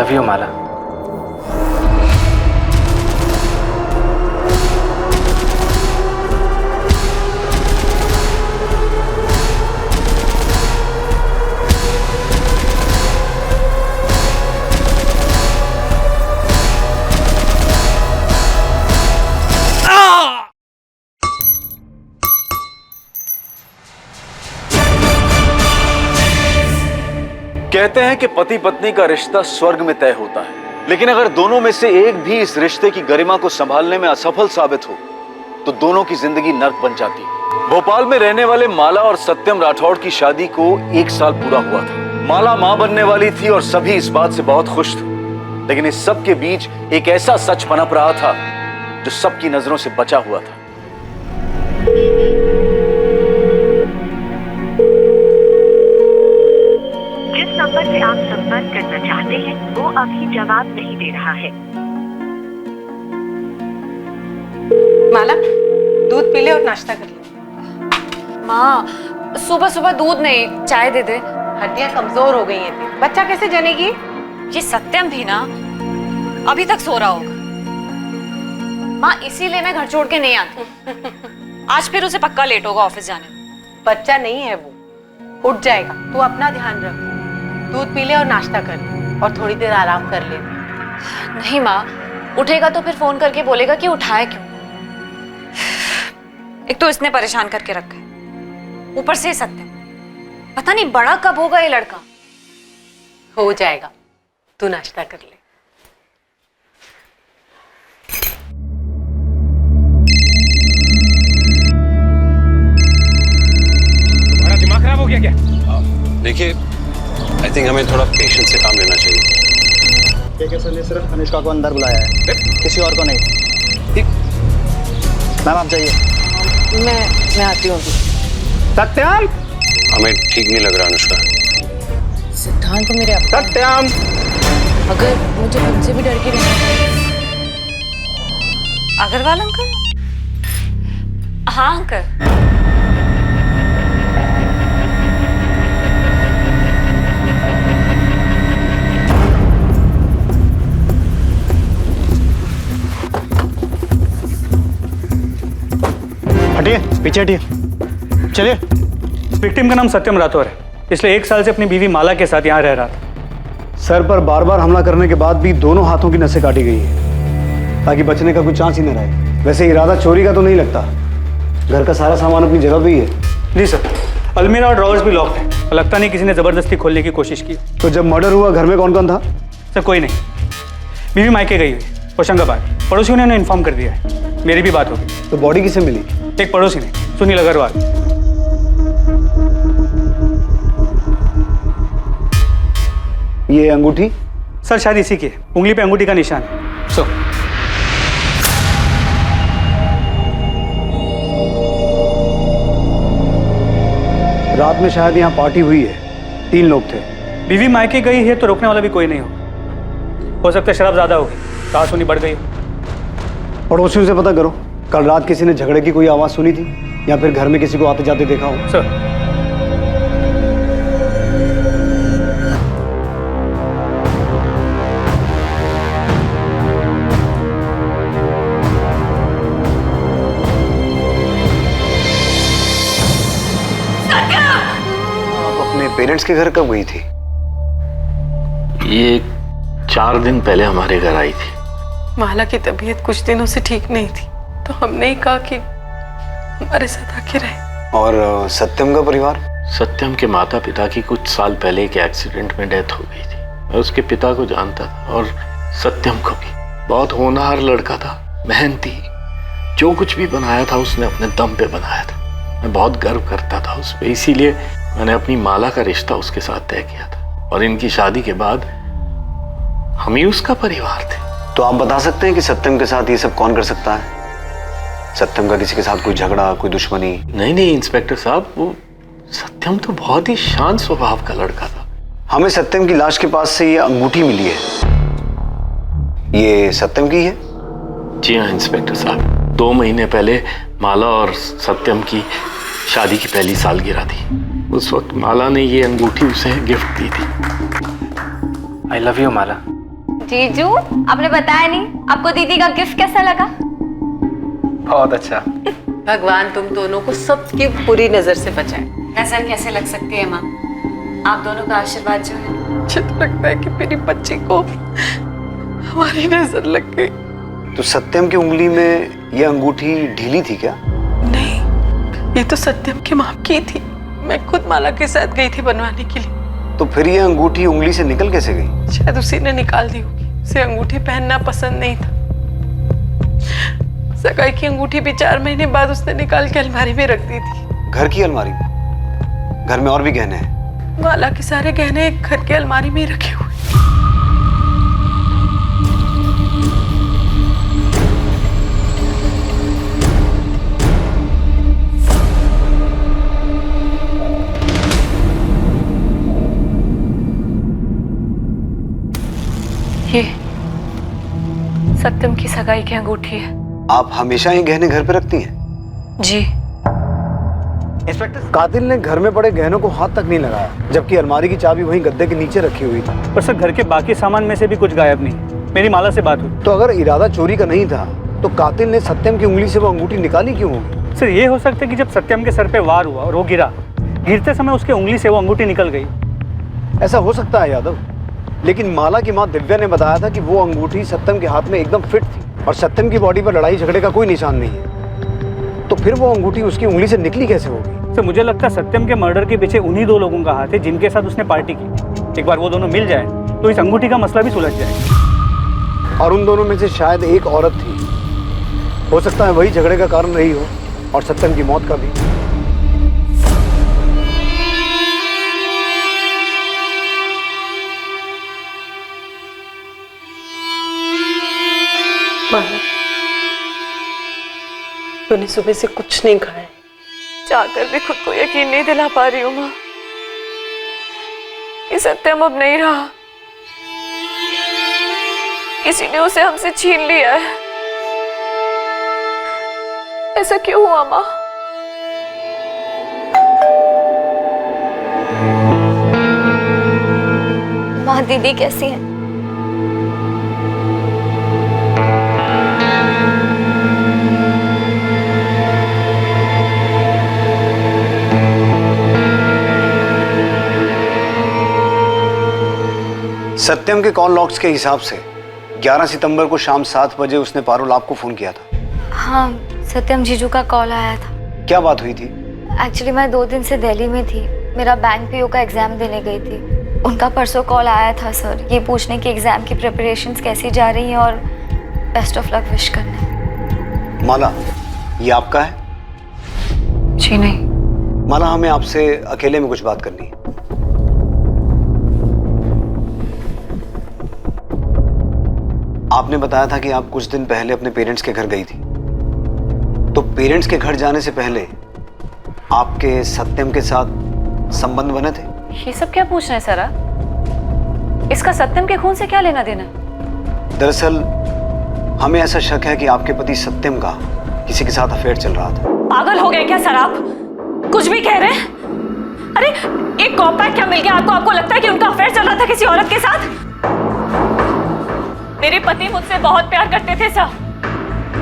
Love you माला। कहते हैं कि पति पत्नी का रिश्ता स्वर्ग में तय होता है, लेकिन अगर दोनों में से एक भी इस रिश्ते की गरिमा को संभालने में असफल साबित हो तो दोनों की जिंदगी नर्क बन जाती है। भोपाल में रहने वाले माला और सत्यम राठौड़ की शादी को 1 साल पूरा हुआ था। माला मां बनने वाली थी और सभी इस बात से बहुत खुश थे, लेकिन इस सब के बीच एक ऐसा सच पनप रहा था जो सबकी नजरों से बचा हुआ था। नंबर से आप संपर्क करना चाहते हैं वो अभी जवाब नहीं दे रहा है। माला, दूध पी ले और नाश्ता कर ले। माँ, सुबह सुबह दूध नहीं, चाय दे दे। हड्डियां कमजोर हो गई हैं तेरी। बच्चा कैसे जनेगी? ये सत्यम भी ना अभी तक सो रहा होगा। माँ, इसीलिए मैं घर छोड़ के नहीं आती। आज फिर उसे पक्का लेट होगा ऑफिस जाने में। बच्चा नहीं है वो, उठ जाएगा। तू अपना ध्यान रख, दूध पी ले और नाश्ता कर ले और थोड़ी देर आराम कर ले। नहीं माँ, उठेगा तो फिर फोन करके बोलेगा कि उठाया क्यों। एक तो इसने परेशान करके रखा है, ऊपर से सत्यम। पता नहीं बड़ा कब होगा ये लड़का। हो जाएगा, तू नाश्ता कर ले। तुम्हारा दिमाग खराब हो गया क्या? देखिए, आई थिंक हमें थोड़ा पेशेंस से काम लेना चाहिए। के सर ने सिर्फ अनुष्का को अंदर बुलाया है, किसी और को नहीं। ठीक मैम आप जाइए। मैं आती हूँ। सत्यम, हमें ठीक नहीं लग रहा अनुष्का। सिद्धांत तो मेरे अपना। सत्यम, अगर मुझे उनसे भी डर के रहना पड़े। अग्रवाल अंकल? हाँ अंकल। हटिए, पीछे हटिए। चलिए। विक्टिम का नाम सत्यम राठौर है, इसलिए 1 साल से अपनी बीवी माला के साथ यहाँ रह रहा था। सर पर बार बार हमला करने के बाद भी दोनों हाथों की नसें काटी गई है ताकि बचने का कोई चांस ही न रहे। वैसे इरादा चोरी का तो नहीं लगता, घर का सारा सामान अपनी जगह पे ही है। जी सर, अलमीरा और ड्रॉवर्स भी लॉक्ड है। लगता नहीं किसी ने जबरदस्ती खोलने की कोशिश की। तो जब मर्डर हुआ घर में कौन कौन था? सर कोई नहीं, बीवी मायके गई हुई होशंगाबाद। पड़ोसियों ने उन्हें इन्फॉर्म कर दिया है। मेरी भी बात हो गई। तो बॉडी किसे मिली? एक पड़ोसी ने, सुनील अग्रवाल। ये अंगूठी? सर शायद इसी की है, उंगली पे अंगूठी का निशान है। सो रात में शायद यहाँ पार्टी हुई है, 3 लोग थे। बीवी मायके गई है तो रोकने वाला भी कोई नहीं होगा। हो सकता है शराब ज्यादा होगी, कहासुनी बढ़ गई हो। पड़ोसियों से पता करो, कल रात किसी ने झगड़े की कोई आवाज सुनी थी या फिर घर में किसी को आते जाते देखा हो? सर आप अपने पेरेंट्स के घर कब गई थी? ये 4 दिन पहले हमारे घर आई थी। माला की तबीयत कुछ दिनों से ठीक नहीं थी, तो हमने ही कहा कि हमारे साथ आके रहे। और सत्यम का परिवार? सत्यम के माता पिता की कुछ साल पहले एक एक्सीडेंट में डेथ हो गई थी। मैं उसके पिता को जानता था और सत्यम को भी। बहुत होनहार लड़का था, मेहनती। जो कुछ भी बनाया था उसने अपने दम पे बनाया था। मैं बहुत गर्व करता था उस पर, इसीलिए मैंने अपनी माला का रिश्ता उसके साथ तय किया था। और इनकी शादी के बाद हम ही उसका परिवार थे। तो आप बता सकते हैं कि सत्यम के साथ ये सब कौन कर सकता है? सत्यम का किसी के साथ कोई झगड़ा, कोई दुश्मनी? नहीं इंस्पेक्टर साहब, वो सत्यम तो बहुत ही शांत स्वभाव का लड़का था। हमें सत्यम की लाश के पास से ये अंगूठी मिली है, ये सत्यम की है? जी हाँ इंस्पेक्टर साहब, 2 महीने पहले माला और सत्यम की शादी की पहली सालगिरह थी। उस वक्त माला ने ये अंगूठी उसे गिफ्ट दी थी। आई लव यू माला। जीजू, आपने बताया नहीं, आपको दीदी का गिफ्ट कैसा लगा? बहुत अच्छा। भगवान तुम दोनों को सबकी बुरी नजर से बचाए। नजर कैसे लग सकती है माँ? आप दोनों का आशीर्वाद जो है। मुझे तो लगता है कि मेरी बच्ची को हमारी नजर लग गई। तो सत्यम की उंगली में ये अंगूठी ढीली थी क्या? नहीं, ये तो सत्यम की माँ की थी। मैं खुद माला के साथ गई थी बनवाने के लिए। तो फिर ये अंगूठी उंगली से निकल कैसे गई? शायद उसी ने निकाल दी होगी। उसे अंगूठी पहनना पसंद नहीं था। सगाई की अंगूठी भी 4 महीने बाद उसने निकाल के अलमारी में रख दी थी। घर की अलमारी में? घर में और भी गहने हैं? माला के सारे गहने घर के अलमारी में ही रखे हुए। ये सत्यम की सगाई की अंगूठी है। आप हमेशा ये गहने घर पे रखती हैं? जी। इंस्पेक्टर, कातिल ने घर में पड़े गहनों को हाथ तक नहीं लगाया, जबकि अलमारी की चाबी वहीं गद्दे के नीचे रखी हुई थी। पर सर घर के बाकी सामान में से भी कुछ गायब नहीं। मेरी माला से बात हुई। तो अगर इरादा चोरी का नहीं था तो कातिल ने सत्यम की उंगली से वो अंगूठी निकाली क्यों होगी? सर ये हो सकता है कि जब सत्यम के सर पे वार हुआ और वो गिरा, गिरते समय उसके उंगली से वो अंगूठी निकल गई। ऐसा हो सकता है यादव, लेकिन माला की माँ दिव्या ने बताया था कि वो अंगूठी सत्यम के हाथ में एकदम फिट थी और सत्यम की बॉडी पर लड़ाई झगड़े का कोई निशान नहीं है। तो फिर वो अंगूठी उसकी उंगली से निकली कैसे होगी? सर मुझे लगता है सत्यम के मर्डर के पीछे उन्हीं 2 लोगों का हाथ है जिनके साथ उसने पार्टी की। एक बार वो दोनों मिल जाए तो इस अंगूठी का मसला भी सुलझ जाए। और उन दोनों में से शायद एक औरत थी। हो सकता है वही झगड़े का कारण रही हो और सत्यम की मौत का भी। माला, तूने सुबह से कुछ नहीं खाया। चाहकर भी खुद को यकीन नहीं दिला पा रही हूँ माँ कि सत्यम अब नहीं रहा। किसी ने उसे हमसे छीन लिया है। ऐसा क्यों हुआ माँ? माँ दीदी कैसी है? सत्यम के कॉल लॉग्स के हिसाब से 11 सितंबर को शाम 7 बजे उसने पारुल आपको फोन किया था। हाँ, सत्यम जीजू का कॉल आया था। क्या बात हुई थी? एक्चुअली मैं 2 दिन से दिल्ली में थी। मेरा बैंक पीओ का एग्जाम देने गई थी। उनका परसों कॉल आया था सर, ये पूछने की एग्जाम की प्रिपरेशंस कैसी जा रही हैं और बेस्ट ऑफ लक विश करने। माला, ये आपका है? जी नहीं। माला, हमें आपसे अकेले में कुछ बात करनी है। आपने बताया था कि आप कुछ दिन पहले अपने पेरेंट्स के घर गई थी। तो पेरेंट्स के घर जाने से पहले आपके सत्यम के साथ संबंध बने थे? ये सब क्या पूछ रहे हैं सर आप? इसका सत्यम के खून से क्या लेना देना? दरअसल हमें ऐसा शक है कि आपके पति सत्यम का किसी के साथ अफेयर चल रहा था। पागल हो गए क्या सर आप? कुछ भी कह रहे हैं? अरे एक कॉम्पैक्ट क्या मिल गया आपको? आपको लगता है कि उनका अफेयर चल रहा था किसी औरत के साथ? मेरे पति मुझसे बहुत प्यार करते थे सर,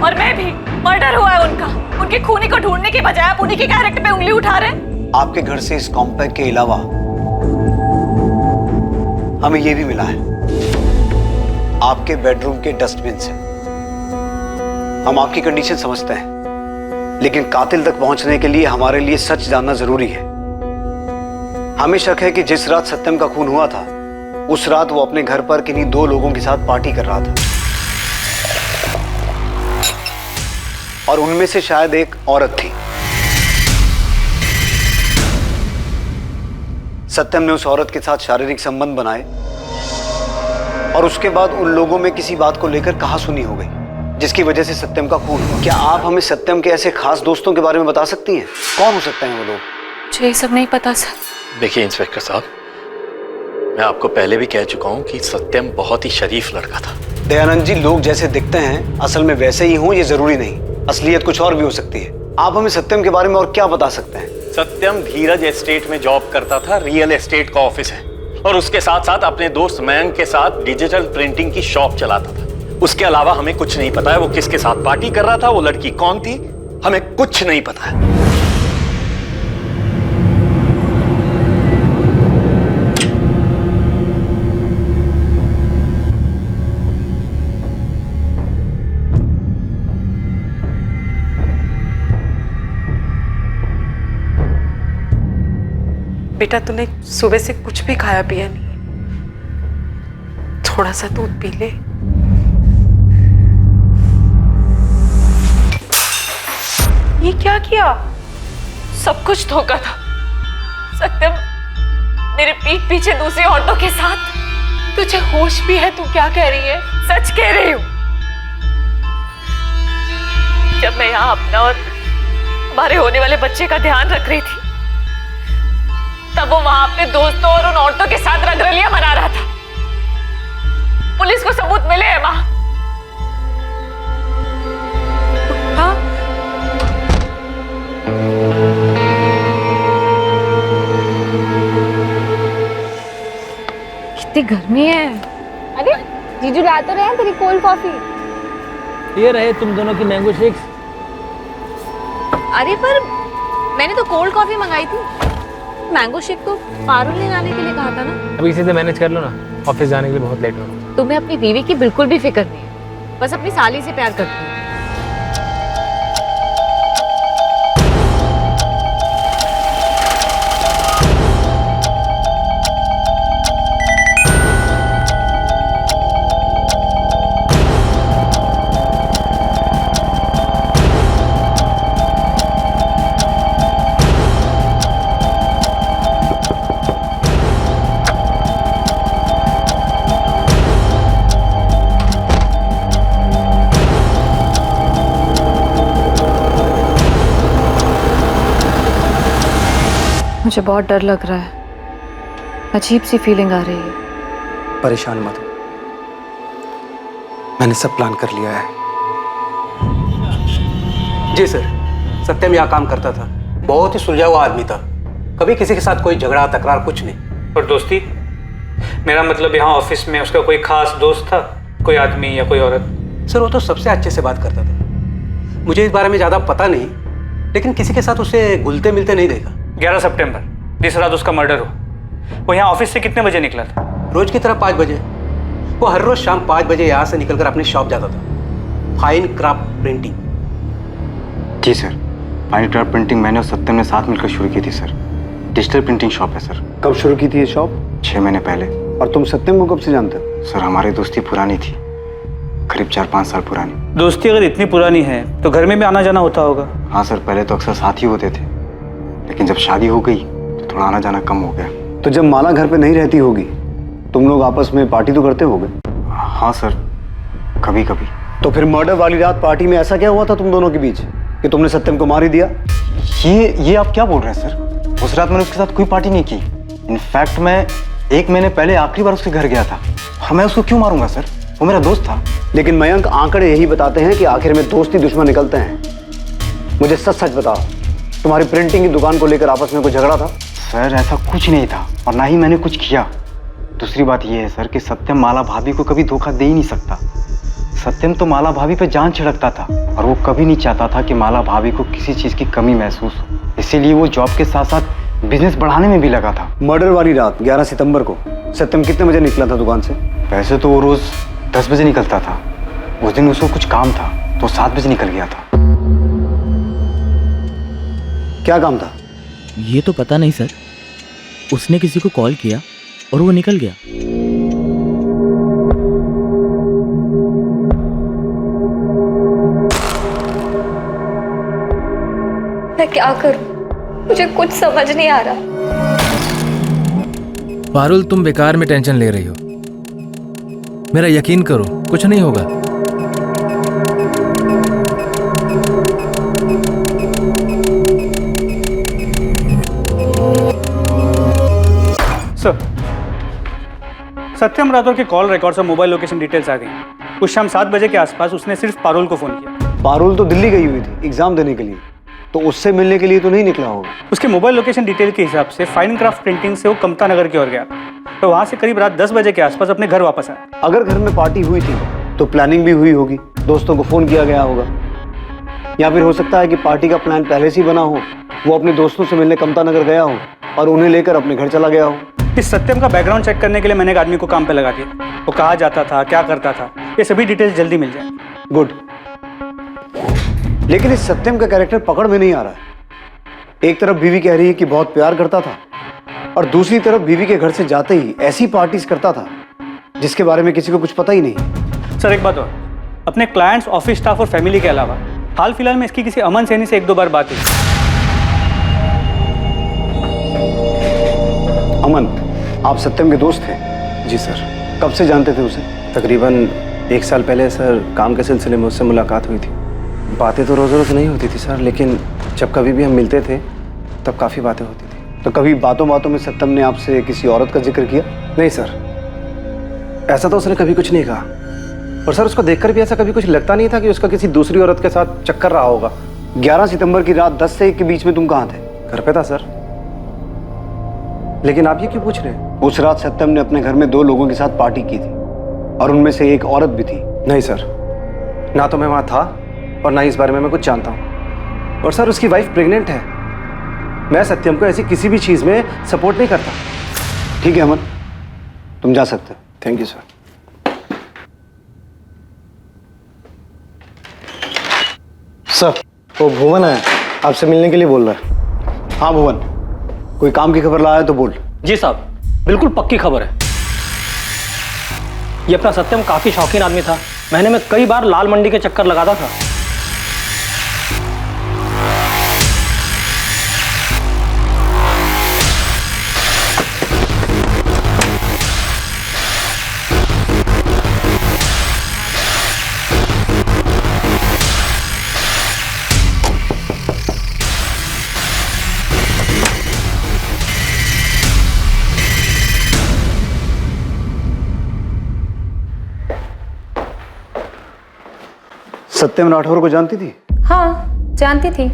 और मैं भी। मर्डर हुआ है उनका। उनके खूनी को ढूंढने की बजाय आप उन्हीं के कैरेक्टर पे उंगली उठा रहे हैं। आपके घर से इस कॉम्पैक्ट के अलावा हमें यह भी मिला है आपके बेडरूम के डस्टबिन से। हम आपकी कंडीशन समझते हैं, लेकिन कातिल तक पहुंचने के लिए हमारे लिए सच जानना जरूरी है। हमें शक है कि जिस रात सत्यम का खून हुआ था, उस रात वो अपने घर पर किन्हीं 2 लोगों के साथ पार्टी कर रहा था, और उनमें से शायद एक औरत थी। सत्यम ने उस औरत के साथ शारीरिक संबंध बनाए और उसके बाद उन लोगों में किसी बात को लेकर कहासुनी हो गई, जिसकी वजह से सत्यम का खून हुआ। क्या आप हमें सत्यम के ऐसे खास दोस्तों के बारे में बता सकती हैं? कौन हो सकते हैं वो लोग? मुझे ये सब नहीं पता सर। देखिए इंस्पेक्टर साहब, मैं आपको पहले भी कह चुका हूं कि सत्यम बहुत ही शरीफ लड़का था। दयानंद जी, लोग जैसे दिखते हैं असल में वैसे ही हों ये जरूरी नहीं। असलियत कुछ और भी हो सकती है। आप हमें सत्यम के बारे में और क्या बता सकते हैं? सत्यम धीरज एस्टेट में जॉब करता था। रियल एस्टेट का ऑफिस है। और उसके साथ साथ अपने दोस्त मयंक के साथ डिजिटल प्रिंटिंग की शॉप चलाता था। उसके अलावा हमें कुछ नहीं पता है वो किसके साथ पार्टी कर रहा था, वो लड़की कौन थी, हमें कुछ नहीं पता है। बेटा तूने सुबह से कुछ भी खाया पिया नहीं, थोड़ा सा दूध पी ले। ये क्या किया? सब कुछ धोखा था। सत्यम मेरे पीठ पीछे दूसरी औरतों के साथ। तुझे होश भी है? तू क्या कह रही है? सच कह रही हूँ। जब मैं यहाँ अपना और हमारे होने वाले बच्चे का ध्यान रख रही थी, तब वो वहां अपने दोस्तों और उन औरतों के साथ रंगरलियां मना रहा था। पुलिस को सबूत मिले हैं मां। हाँ? कितनी गर्मी है। अरे जीजू ला तो रहे हैं तेरी कोल्ड कॉफी। ये रहे तुम दोनों की मैंगो शेक्स। अरे पर मैंने तो कोल्ड कॉफी मंगाई थी, मैंगो शेक तो पारुल ने लाने के लिए कहा था ना। अब इसी से मैनेज कर लो ना, ऑफिस जाने के लिए बहुत लेट हो रहा है। तुम्हें अपनी बीवी की बिल्कुल भी फिक्र नहीं है, बस अपनी साली से प्यार करती हूँ। मुझे बहुत डर लग रहा है, अजीब सी फीलिंग आ रही है। परेशान मत हो, मैंने सब प्लान कर लिया है। जी सर, सत्यम यहाँ काम करता था, बहुत ही सुलझा हुआ आदमी था, कभी किसी के साथ कोई झगड़ा तकरार कुछ नहीं। और दोस्ती? मेरा मतलब यहाँ ऑफिस में उसका कोई खास दोस्त था, कोई आदमी या कोई औरत? सर वो तो सबसे अच्छे से बात करता था, मुझे इस बारे में ज़्यादा पता नहीं, लेकिन किसी के साथ उसे घुलते मिलते नहीं देखा। 11 सितंबर जिस रात उसका मर्डर हो, वो यहाँ ऑफिस से कितने बजे निकला था? रोज की तरह 5 बजे। वो हर रोज शाम 5 बजे यहाँ से निकलकर अपनी शॉप जाता था, फाइन क्राफ्ट प्रिंटिंग। जी सर, फाइन क्राफ्ट प्रिंटिंग मैंने और सत्यम ने साथ मिलकर शुरू की थी सर। डिजिटल प्रिंटिंग शॉप है सर। कब शुरू की थी ये शॉप? 6 महीने पहले। और तुम सत्यम को कब से जानते हो? सर हमारी दोस्ती पुरानी थी, करीब 4-5 साल पुरानी। दोस्ती अगर इतनी पुरानी है तो घर में भी आना जाना होता होगा? हाँ सर, पहले तो अक्सर साथ ही होते थे, लेकिन जब शादी हो गई तो थोड़ा आना जाना कम हो गया। तो जब माला घर पे नहीं रहती होगी, तुम लोग आपस में पार्टी तो करते होगे? हाँ सर, कभी कभी। तो फिर मर्डर वाली रात पार्टी में ऐसा क्या हुआ था तुम दोनों के बीच कि तुमने सत्यम को मार ही दिया? ये आप क्या बोल रहे हैं सर? उस रात मैंने उसके साथ कोई पार्टी नहीं की। इनफैक्ट मैं 1 महीने पहले आखिरी बार उसके घर गया था, और मैं उसको क्यों मारूंगा सर? वो मेरा दोस्त था। लेकिन मयंक, आंकड़े यही बताते हैं कि आखिर में दोस्ती दुश्मन निकलते हैं। मुझे सच सच बताओ, तुम्हारी प्रिंटिंग की दुकान को लेकर आपस में कोई झगड़ा था? सर ऐसा कुछ नहीं था, और ना ही मैंने कुछ किया। दूसरी बात यह है सर कि सत्यम माला भाभी को कभी धोखा दे ही नहीं सकता। सत्यम तो माला भाभी पे जान छिड़कता था, और वो कभी नहीं चाहता था कि माला भाभी को किसी चीज की कमी महसूस हो। इसीलिए वो जॉब के साथ साथ बिजनेस बढ़ाने में भी लगा था। मर्डर वाली रात 11 सितंबर को सत्यम कितने बजे निकला था दुकान से? वैसे तो वो रोज 10 बजे निकलता था, उस दिन उसको कुछ काम था तो 7 बजे निकल गया था। क्या काम था? ये तो पता नहीं सर, उसने किसी को कॉल किया और वो निकल गया। मैं क्या करूं? मुझे कुछ समझ नहीं आ रहा। पारुल, तुम बेकार में टेंशन ले रही हो। मेरा यकीन करो, कुछ नहीं होगा। सर, सत्यम राठौर के कॉल रिकॉर्ड्स और मोबाइल लोकेशन डिटेल्स आ गई। उस शाम 7 बजे के आसपास उसने सिर्फ पारुल को फोन किया। पारुल तो दिल्ली गई हुई थी एग्जाम देने के लिए, तो उससे मिलने के लिए तो नहीं निकला होगा। उसके मोबाइल लोकेशन डिटेल के हिसाब से फाइन क्राफ्ट प्रिंटिंग से वो कमता नगर की ओर गया था। तो वहाँ से करीब रात 10 बजे के आसपास अपने घर वापस आया। अगर घर में पार्टी हुई थी तो प्लानिंग भी हुई होगी, दोस्तों को फोन किया गया होगा, या फिर हो सकता है कि पार्टी का प्लान पहले से ही बना हो, वो अपने दोस्तों से मिलने कमता नगर गया हो और उन्हें लेकर अपने घर चला गया हो। इस सत्यम का बैकग्राउंड चेक करने के लिए मैंने एक आदमी को काम पे लगा दिया। वो कहाँ जाता था, क्या करता था, ये सभी डिटेल्स जल्दी मिल जाए। गुड। लेकिन इस सत्यम का कैरेक्टर पकड़ में नहीं आ रहा है। एक तरफ बीवी कह रही है कि बहुत प्यार करता था और दूसरी तरफ बीवी के घर से जाते ही ऐसी पार्टीज करता था जिसके बारे में किसी को कुछ पता ही नहीं। सर एक बात और, अपने क्लाइंट्स, ऑफिस स्टाफ और फैमिली के अलावा हाल फिलहाल में इसकी किसी अमन सैनी से 1-2 बार बात हुई। अमन, आप सत्यम के दोस्त थे? जी सर। कब से जानते थे उसे? तकरीबन 1 साल पहले सर, काम के सिलसिले में उससे मुलाकात हुई थी। बातें तो रोज़ रोज़ नहीं होती थी सर, लेकिन जब कभी भी हम मिलते थे तब काफ़ी बातें होती थी। तो कभी बातों बातों में सत्यम ने आपसे किसी औरत का जिक्र किया? नहीं सर, ऐसा तो उसने कभी कुछ नहीं कहा। और सर उसको देखकर भी ऐसा कभी कुछ लगता नहीं था कि उसका किसी दूसरी औरत के साथ चक्कर रहा होगा। 11 सितंबर की रात 10 से 1 के बीच में तुम कहाँ थे? घर पे था सर। लेकिन आप ये क्यों पूछ रहे हैं? उस रात सत्यम ने अपने घर में 2 लोगों के साथ पार्टी की थी और उनमें से एक औरत भी थी। नहीं सर, ना तो मैं वहाँ था और ना ही इस बारे में मैं कुछ जानता हूँ। और सर उसकी वाइफ प्रेग्नेंट है। मैं सत्यम को ऐसी किसी भी चीज़ में सपोर्ट नहीं करता। ठीक है अमन, तुम जा सकते हो। Thank you sir. सर, वो भुवन है, आपसे मिलने के लिए बोल रहा है। हाँ भुवन, कोई काम की खबर लाया तो बोल। जी साहब, बिल्कुल पक्की खबर है। ये अपना सत्यम काफी शौकीन आदमी था। महीने में कई बार लाल मंडी के चक्कर लगाता था। सत्यम राठौर को जानती थी? हाँ, जानती थी।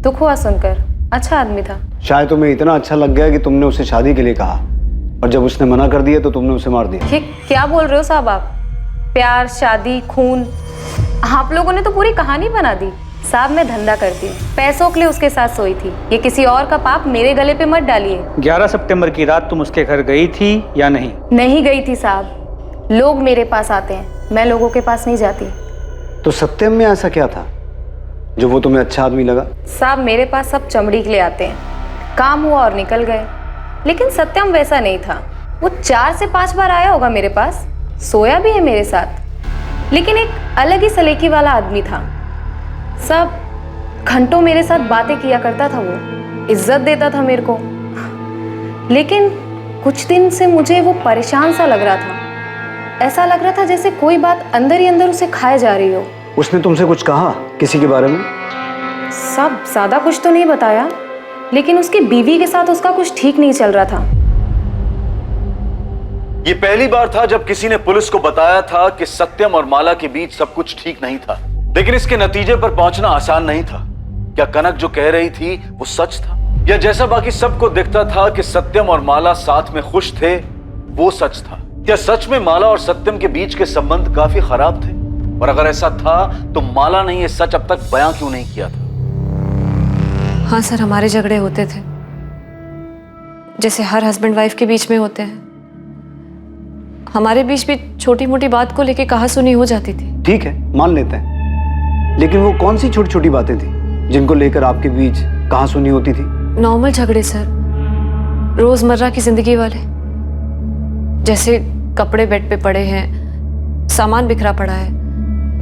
दुख हुआ सुनकर, अच्छा आदमी था। शायद तुम्हें इतना अच्छा लग गया कि तुमने उसे शादी के लिए कहा और जब उसने मना कर दिया तो तुमने उसे मार दिया। ये क्या बोल रहे हो साहब आप? प्यार, शादी, खून, आप लोगों ने तो पूरी कहानी बना दी। साहब मैं धंधा करती हूँ, पैसों के लिए उसके साथ सोई थी। ये किसी और का पाप मेरे गले पे मत डालिए। 11 सितंबर की रात तुम उसके घर गई थी या नहीं? नहीं गई थी साहब। लोग मेरे पास आते हैं, मैं लोगों के पास नहीं जाती। तो सत्यम में ऐसा क्या था जो वो तुम्हें अच्छा आदमी लगा? साहब मेरे पास सब चमड़ी के लिए आते हैं, काम हुआ और निकल गए। लेकिन सत्यम वैसा नहीं था। वो 4 से 5 बार आया होगा मेरे पास, सोया भी है मेरे साथ, लेकिन एक अलग ही सलीके वाला आदमी था। सब घंटों मेरे साथ बातें किया करता था, वो इज्जत देता था मेरे को। लेकिन कुछ दिन से मुझे वो परेशान सा लग रहा था। ऐसा लग रहा था जैसे कोई बात अंदर ही अंदर उसे खाए जा रही हो। उसने तुमसे कुछ कहा किसी के बारे में? सब ज्यादा कुछ तो नहीं बताया, लेकिन उसकी बीवी के साथ उसका कुछ ठीक नहीं चल रहा था। ये पहली बार था जब किसी ने पुलिस को बताया था कि सत्यम और माला के बीच सब कुछ ठीक नहीं था। लेकिन इसके नतीजे पर पहुंचना आसान नहीं था। क्या कनक जो कह रही थी वो सच था, या जैसा बाकी सबको दिखता था कि सत्यम और माला साथ में खुश थे वो सच था? क्या सच में माला और सत्यम के बीच के संबंध काफी खराब थे? और अगर ऐसा था तो माला ने ये सच अब तक बयां क्यों नहीं किया था? हाँ सर, हमारे झगड़े होते थे जैसे हर हस्बैंड वाइफ के बीच में होते हैं। हमारे बीच भी छोटी मोटी बात को लेके कहा सुनी हो जाती थी। ठीक है, मान लेते हैं, लेकिन वो कौन सी छोटी छोटी बातें थी जिनको लेकर आपके बीच कहा सुनी होती थी? नॉर्मल झगड़े सर, रोजमर्रा की जिंदगी वाले। जैसे कपड़े बेड पे पड़े हैं, सामान बिखरा पड़ा है,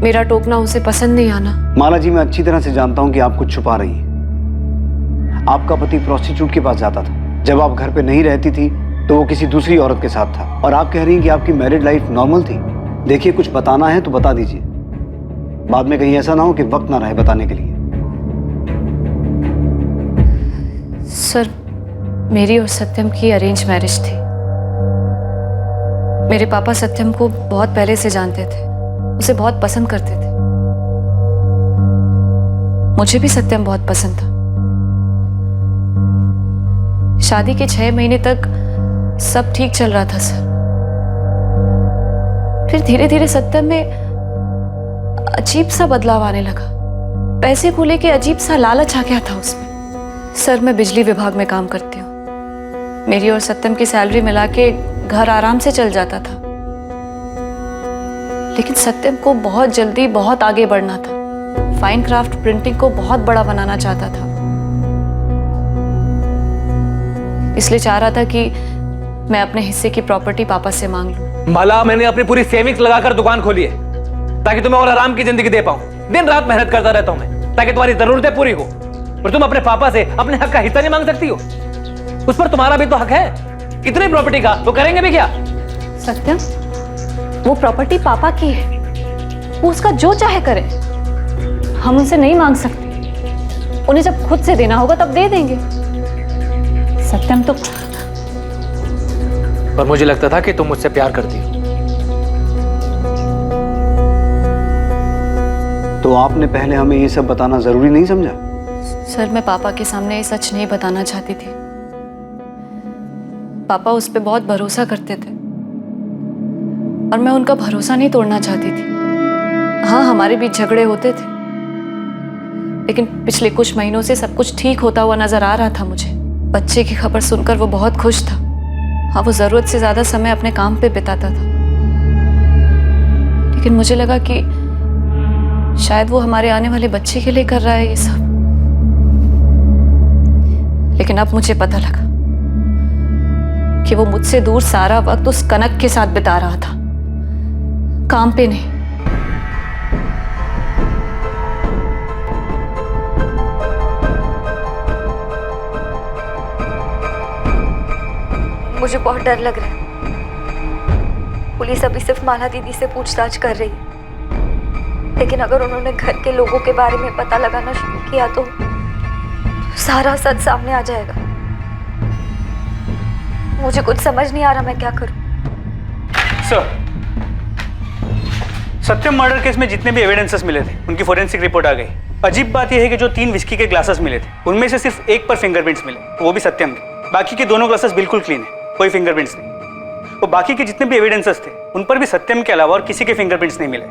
मेरा टोकना उसे पसंद नहीं आना। माला जी, मैं अच्छी तरह से जानता हूं कि आप कुछ छुपा रही हैं। आपका पति प्रोस्टिट्यूट के पास जाता था। जब आप घर पे नहीं रहती थी तो वो किसी दूसरी औरत के साथ था, और आप कह रही हैं कि आपकी मैरिड लाइफ नॉर्मल थी। देखिए, कुछ बताना है तो बता दीजिए, बाद में कहीं ऐसा ना हो कि वक्त ना रहे बताने के लिए। सर, मेरी और सत्यम की अरेंज मैरिज थी। मेरे पापा सत्यम को बहुत पहले से जानते थे, उसे बहुत पसंद करते थे। मुझे भी सत्यम बहुत पसंद था। शादी के 6 महीने तक सब ठीक चल रहा था सर। फिर धीरे धीरे सत्यम में अजीब सा बदलाव आने लगा। पैसे को लेके अजीब सा लालच आ गया था उसमें। सर, मैं बिजली विभाग में काम करती हूँ। मेरी और सत्यम की सैलरी मिला के घर आराम से चल जाता था, लेकिन सत्यम को बहुत जल्दी बहुत आगे बढ़ना था। फाइन क्राफ्ट प्रिंटिंग को बहुत बड़ा बनाना चाहता था, इसलिए चाह रहा था कि मैं अपने हिस्से की प्रॉपर्टी पापा से मांग लूं। माला, मैंने अपनी पूरी सेविंग्स लगाकर दुकान खोली है ताकि तुम्हें और आराम की जिंदगी दे पाऊं। दिन रात मेहनत करता रहता हूं मैं ताकि तुम्हारी जरूरतें पूरी हो, और तुम अपने पापा से अपने हक का हिस्सा नहीं मांग सकती हो। उस पर तुम्हारा भी तो हक है। इतनी प्रॉपर्टी का वो करेंगे भी क्या? सत्यम, वो प्रॉपर्टी पापा की है, वो उसका जो चाहे करे। हम उनसे नहीं मांग सकते। उन्हें जब खुद से देना होगा तब दे देंगे। सत्यम तो और मुझे लगता था कि तुम मुझसे प्यार करती हो। तो आपने पहले हमें ये सब बताना जरूरी नहीं समझा? सर, मैं पापा के सामने ये सच नहीं बताना चाहती थी। पापा उस पर बहुत भरोसा करते थे और मैं उनका भरोसा नहीं तोड़ना चाहती थी। हाँ, हमारे बीच झगड़े होते थे, लेकिन पिछले कुछ महीनों से सब कुछ ठीक होता हुआ नजर आ रहा था मुझे। बच्चे की खबर सुनकर वो बहुत खुश था। हाँ, वो जरूरत से ज्यादा समय अपने काम पे बिताता था, लेकिन मुझे लगा कि शायद वो हमारे आने वाले बच्चे के लिए कर रहा है ये सब। लेकिन अब मुझे पता लगा कि वो मुझसे दूर सारा वक्त उस कनक के साथ बिता रहा था, काम पे नहीं। मुझे बहुत डर लग रहा है। पुलिस अभी सिर्फ माला दीदी से पूछताछ कर रही है, लेकिन अगर उन्होंने घर के लोगों के बारे में पता लगाना शुरू किया तो सारा सच सामने आ जाएगा। मुझे कुछ समझ नहीं आ रहा मैं क्या करूं। सर, सत्यम मर्डर केस में जितने भी एविडेंसेस मिले थे उनकी फोरेंसिक रिपोर्ट आ गई। अजीब बात यह है कि जो 3 विस्की के ग्लासेस मिले थे उनमें से सिर्फ एक पर फिंगरप्रिंट्स मिले, वो भी सत्यम के। बाकी के दोनों ग्लासेस बिल्कुल क्लीन है, कोई फिंगरप्रिंट्स नहीं। वो बाकी के जितने भी एविडेंसेस थे उन पर भी सत्यम के अलावा और किसी के फिंगरप्रिंट्स नहीं मिले,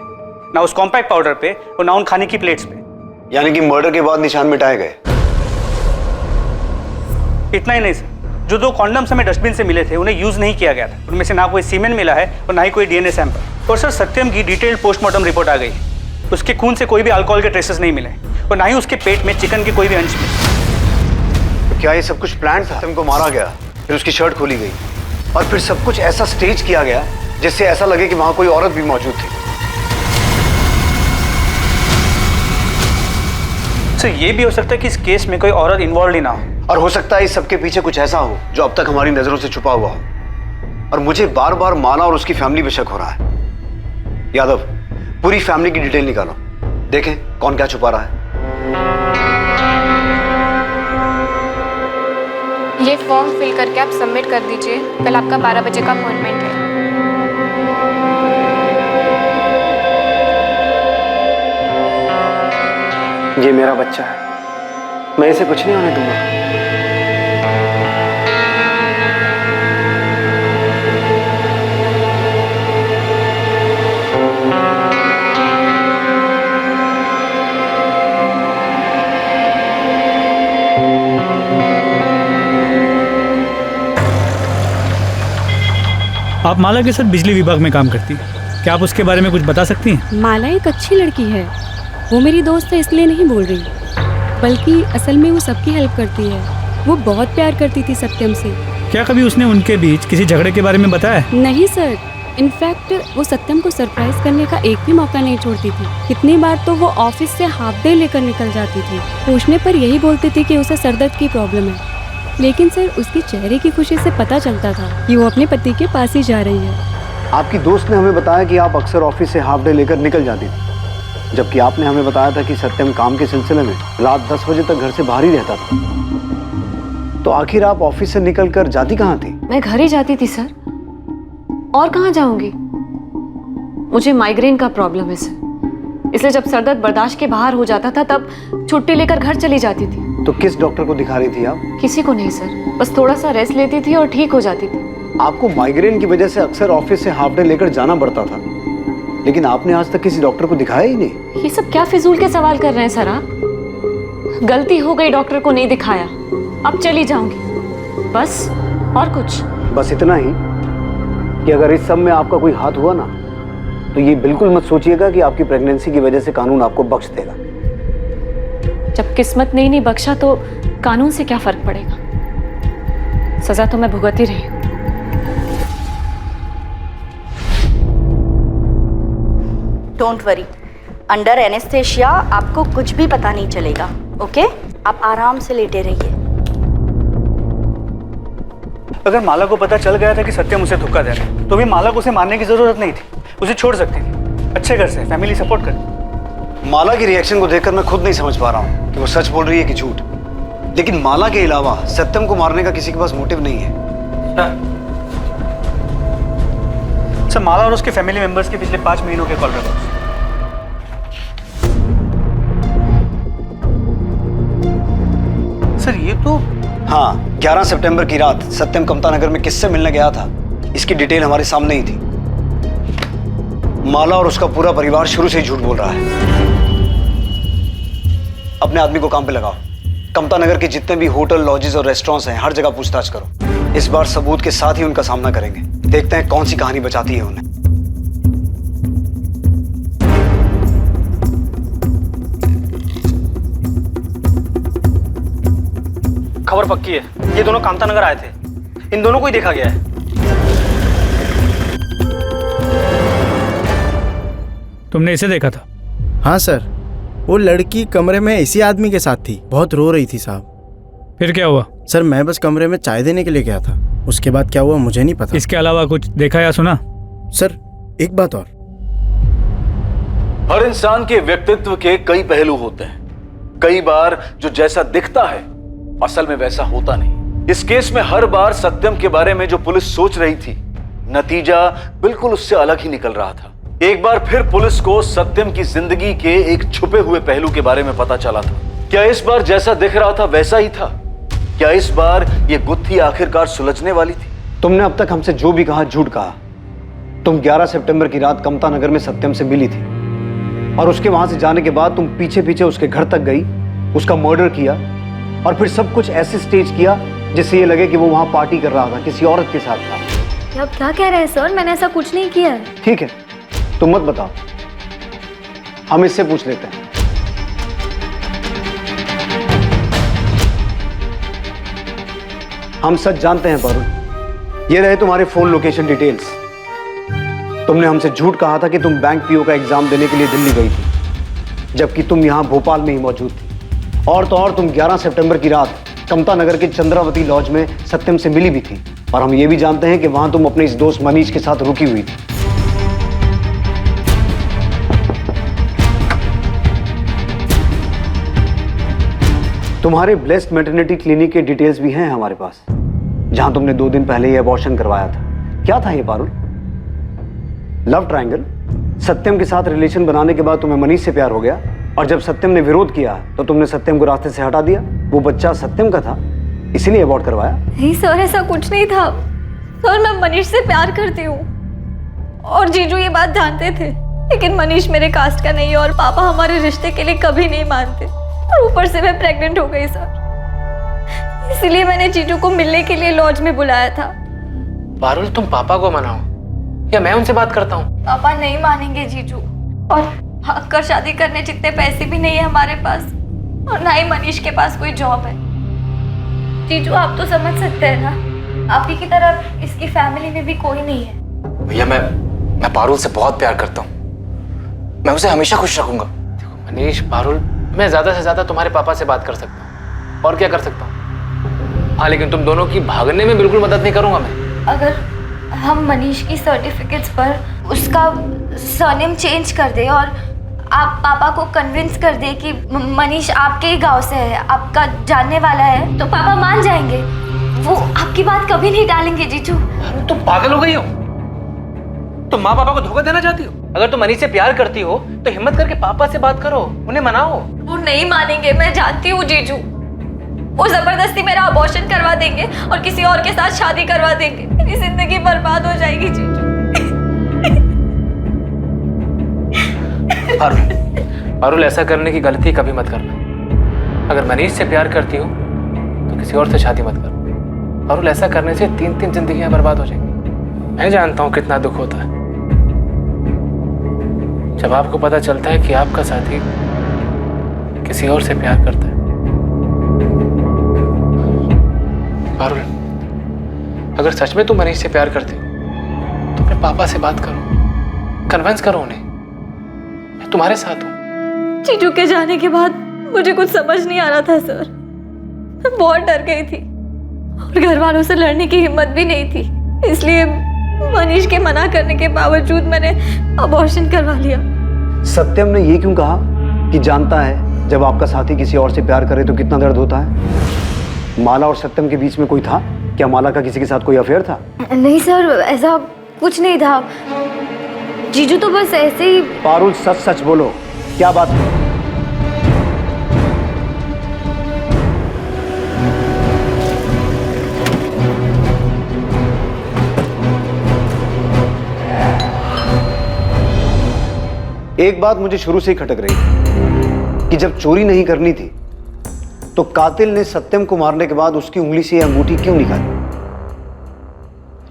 ना उस कॉम्पैक्ट पाउडर पे और ना उन खाने की प्लेट्स पे। यानी कि मर्डर के बाद निशान मिटाए गए? इतना ही नहीं सर, जो 2 कॉन्डम्स हमें डस्टबिन से मिले थे उन्हें यूज नहीं किया गया था। उनमें से ना कोई सीमेन मिला है और ना ही कोई डीएनए सैंपल। और सर, सत्यम की डिटेल्ड पोस्टमार्टम रिपोर्ट आ गई। उसके खून से कोई भी अल्कोहल के ट्रेसेस नहीं मिले और ना ही उसके पेट में चिकन के कोई भी अंश मिले। तो क्या ये सब कुछ प्लान था? सत्यम को मारा गया, फिर उसकी शर्ट खोली गई और फिर सब कुछ ऐसा स्टेज किया गया जिससे ऐसा लगे कि वहां कोई औरत भी मौजूद थी। सर, ये भी हो सकता है कि इस केस में कोई औरत इन्वॉल्व ही ना हो, और हो सकता है इस सबके पीछे कुछ ऐसा हो जो अब तक हमारी नजरों से छुपा हुआ हो। और मुझे बार बार माला और उसकी फैमिली पे शक हो रहा है। यादव, पूरी फैमिली की डिटेल निकालो, देखें कौन क्या छुपा रहा है। ये फॉर्म फिल करके आप सबमिट कर दीजिए। कल आपका 12 बजे का अपॉइंटमेंट है। ये मेरा बच्चा है, मैं इसे कुछ नहीं होने दूंगा। आप माला के साथ बिजली विभाग में काम करती हैं, क्या आप उसके बारे में कुछ बता सकती हैं? माला एक अच्छी लड़की है। वो मेरी दोस्त है इसलिए नहीं बोल रही, बल्कि असल में वो सबकी हेल्प करती है। वो बहुत प्यार करती थी सत्यम से। क्या कभी उसने उनके बीच किसी झगड़े के बारे में बताया? नहीं सर, इनफैक्ट वो सत्यम को सरप्राइज करने का एक भी मौका नहीं छोड़ती थी। कितनी बार तो वो ऑफिस से हाफ डे लेकर निकल जाती थी। पूछने पर यही बोलती थी कि उसे सरदर्द की प्रॉब्लम है, लेकिन सर उसके चेहरे की खुशी से पता चलता था कि वो अपने पति के पास ही जा रही है। आपकी दोस्त ने हमें बताया कि आप अक्सर ऑफिस से हाफ डे लेकर निकल जाती थी, जबकि आपने हमें बताया था कि सत्यम काम के सिलसिले में रात 10 बजे तक घर से बाहर ही रहता था। तो आखिर आप ऑफिस से निकल कर जाती कहाँ थी? मैं घर ही जाती थी सर, और कहाँ जाऊंगी? मुझे माइग्रेन का प्रॉब्लम है सर, इसलिए जब सर दर्द बर्दाश्त के बाहर हो जाता था तब छुट्टी लेकर घर चली जाती थी। तो किस डॉक्टर को दिखा रही थी आप? किसी को नहीं सर, बस थोड़ा सा रेस्ट लेती थी और ठीक हो जाती थी। आपको माइग्रेन की वजह से अक्सर ऑफिस से हाफ डे लेकर जाना पड़ता था, लेकिन आपने आज तक किसी डॉक्टर को दिखाया ही नहीं। ये सब क्या फिजूल के सवाल कर रहे हैं सर आप? गलती हो गई, डॉक्टर को नहीं दिखाया, अब चली जाऊंगी बस, और कुछ? बस इतना ही कि अगर इस सब में आपका कोई हाथ हुआ ना, तो ये बिल्कुल मत सोचिएगा कि आपकी प्रेगनेंसी की वजह से कानून आपको बख्श देगा। जब किस्मत ने ही नहीं बख्शा तो कानून से क्या फर्क पड़ेगा? सजा तो मैं भुगत ही रही हूँ। डोंट वरी, अंडर एनेस्थेशिया आपको कुछ भी पता नहीं चलेगा। ओके, आप आराम से लेटे रहिए। अगर माला को पता चल गया था कि सत्यम उसे धोखा दे रहा है, तो भी माला को उसे मारने की जरूरत नहीं थी, उसे छोड़ सकती थी। अच्छे घर से, फैमिली सपोर्ट कर। माला की रिएक्शन को देखकर मैं खुद नहीं समझ पा रहा हूँ कि वो सच बोल रही है कि झूठ। लेकिन माला के अलावा सत्यम को मारने का किसी के पास मोटिव नहीं है। सर, माला और उसके फैमिली मेंबर्स के पिछले 5 महीनों के कॉल रिकॉर्ड्स। सर ये तो हाँ, 11 सितंबर की रात सत्यम कमता नगर में किससे मिलने गया था, इसकी डिटेल हमारे सामने ही थी। माला और उसका पूरा परिवार शुरू से ही झूठ बोल रहा है। अपने आदमी को काम पे लगाओ। कमता नगर के जितने भी होटल, लॉजेस और रेस्टोरेंट्स हैं, हर जगह पूछताछ करो। इस बार सबूत के साथ ही उनका सामना करेंगे। देखते हैं कौन सी कहानी बचाती है उन्हें। खबर पक्की है, ये दोनों कामता नगर आए थे, इन दोनों को ही देखा गया है। तुमने इसे देखा था? हाँ सर, वो लड़की कमरे में इसी आदमी के साथ थी, बहुत रो रही थी साहब। फिर क्या हुआ? सर मैं बस कमरे में चाय देने के लिए गया था, उसके बाद क्या हुआ मुझे नहीं पता। इसके अलावा कुछ देखा या सुना? सर एक बात और, हर इंसान के व्यक्तित्व के कई पहलू होते हैं। कई बार जो जैसा दिखता है असल में वैसा होता नहीं। इस केस में हर बार सत्यम के बारे में जो पुलिस सोच रही थी, नतीजा बिल्कुल उससे अलग ही निकल रहा था। एक बार फिर पुलिस को सत्यम की जिंदगी के एक छुपे हुए पहलू के बारे में पता चला था। क्या इस बार जैसा दिख रहा था वैसा ही था? क्या इस बार ये गुत्थी आखिरकार सुलझने वाली थी? तुमने अब तक हमसे जो भी कहा झूठ कहा। तुम 11 सितंबर की रात कमता नगर में सत्यम से मिली थी, और उसके वहां से जाने के बाद तुम पीछे पीछे उसके घर तक गई, उसका मर्डर किया, और फिर सब कुछ ऐसे स्टेज किया जिससे ये लगे कि वो वहां पार्टी कर रहा था, किसी औरत के साथ था। आप क्या कह रहे हैं सर? मैंने ऐसा कुछ नहीं किया है। ठीक है, तुम मत बताओ, हम इससे पूछ लेते हैं। हम सच जानते हैं पारुल। ये रहे तुम्हारे फोन लोकेशन डिटेल्स। तुमने हमसे झूठ कहा था कि तुम बैंक पीओ का एग्जाम देने के लिए दिल्ली गई थी, जबकि तुम यहां भोपाल में ही मौजूद थी। और तो और तुम 11 सितंबर की रात कमता नगर के चंद्रावती लॉज में सत्यम से मिली भी थी, और हम ये भी जानते हैं कि वहां तुम अपने इस दोस्त मनीष के साथ रुकी हुई थी। तुम्हारे ब्लेस्ड मैटरनिटी क्लिनिक के डिटेल्स भी हैं हमारे पास, जहां तुमने 2 दिन पहले ये अबॉर्शन करवाया था। क्या था ये पारुल? Love triangle? सत्यम के साथ रिलेशन बनाने के बाद तुम्हें मनीष से प्यार हो गया, और जब सत्यम ने विरोध किया तो तुमने सत्यम को रास्ते से हटा दिया। वो बच्चा सत्यम का था, इसीलिए अबॉर्ट करवाया। नहीं सर, ऐसा कुछ नहीं था सर। मैं मनीष से प्यार करती हूँ, और जीजू ये बात जानते थे, लेकिन मनीष मेरे कास्ट का नहीं है, और पापा हमारे रिश्ते के लिए कभी नहीं मानते, और ऊपर से मैं प्रेग्नेंट हो गई सर। इसलिए मैंने जीजू को मिलने के लिए लॉज में बुलाया था। पारुल, तुम पापा को मनाओ या मैं उनसे बात करता हूँ? पापा नहीं मानेंगे जीजू, और कर शादी करने जितने पैसे भी नहीं है हमारे पास, और ना ही मनीष के पास कोई जॉब है। जीजू आप तो समझ सकते हैं ना, आप ही की तरह इसकी फैमिली में भी कोई नहीं है। भैया मैं पारुल से बहुत प्यार करता हूँ, मैं उसे हमेशा खुश रखूंगा। देखो मनीष, पारुल, मैं ज्यादा से ज्यादा तुम्हारे पापा से बात कर सकता हूँ, और क्या कर सकता हूँ। हाँ, लेकिन तुम दोनों की भागने में बिल्कुल मदद नहीं करूंगा मैं। अगर हम मनीष की सर्टिफिकेट्स पर उसका सरनेम चेंज कर दे, और आप पापा को कन्विंस कर दे कि मनीष आपके ही गांव से है, आपका जानने वाला है, तो पापा मान जाएंगे। वो आपकी बात कभी नहीं टालेंगे जीजू। तुम पागल हो गई हो? तुम माँ पापा को धोखा देना चाहती हो? अगर तुम मनीष से प्यार करती हो तो हिम्मत करके पापा से बात करो, उन्हें मनाओ। वो नहीं मानेंगे, मैं जानती हूँ जीजू। वो जबरदस्ती मेरा अबॉर्शन करवा देंगे और किसी और के साथ शादी करवा देंगे। मेरी जिंदगी बर्बाद हो जाएगी जीजू। पारुल, ऐसा करने की गलती कभी मत करना। अगर मनीष से प्यार करती हो तो किसी और से शादी मत करो। पारुल, ऐसा करने से 3-3 जिंदगियां बर्बाद हो जाएंगी। मैं जानता हूं कितना दुख होता है जब आपको पता चलता है कि आपका साथी किसी और से प्यार करता है। पारुल, अगर सच में तुम मनीष से प्यार करते हो तो अपने पापा से बात करो, कन्विंस करो उन्हें। मैं तुम्हारे साथ हूं। जीजू के जाने के बाद मुझे कुछ समझ नहीं आ रहा था सर। मैं बहुत डर गई थी और घर वालों से लड़ने की हिम्मत भी नहीं थी, इसलिए मनीष के मना करने के बावजूद मैंने अबॉर्शन करवा लिया। सत्यम ने ये क्यों कहा कि जानता है जब आपका साथी किसी और से प्यार करे तो कितना दर्द होता है? माला और सत्यम के बीच में कोई था क्या? माला का किसी के साथ कोई अफेयर था? नहीं सर, ऐसा कुछ नहीं था। जीजू तो बस ऐसे ही। पारुल, सच सच बोलो, क्या बात है? एक बात मुझे शुरू से ही खटक रही थी कि जब चोरी नहीं करनी थी तो कातिल ने सत्यम को मारने के बाद उसकी उंगली से यह अंगूठी क्यों निकाली?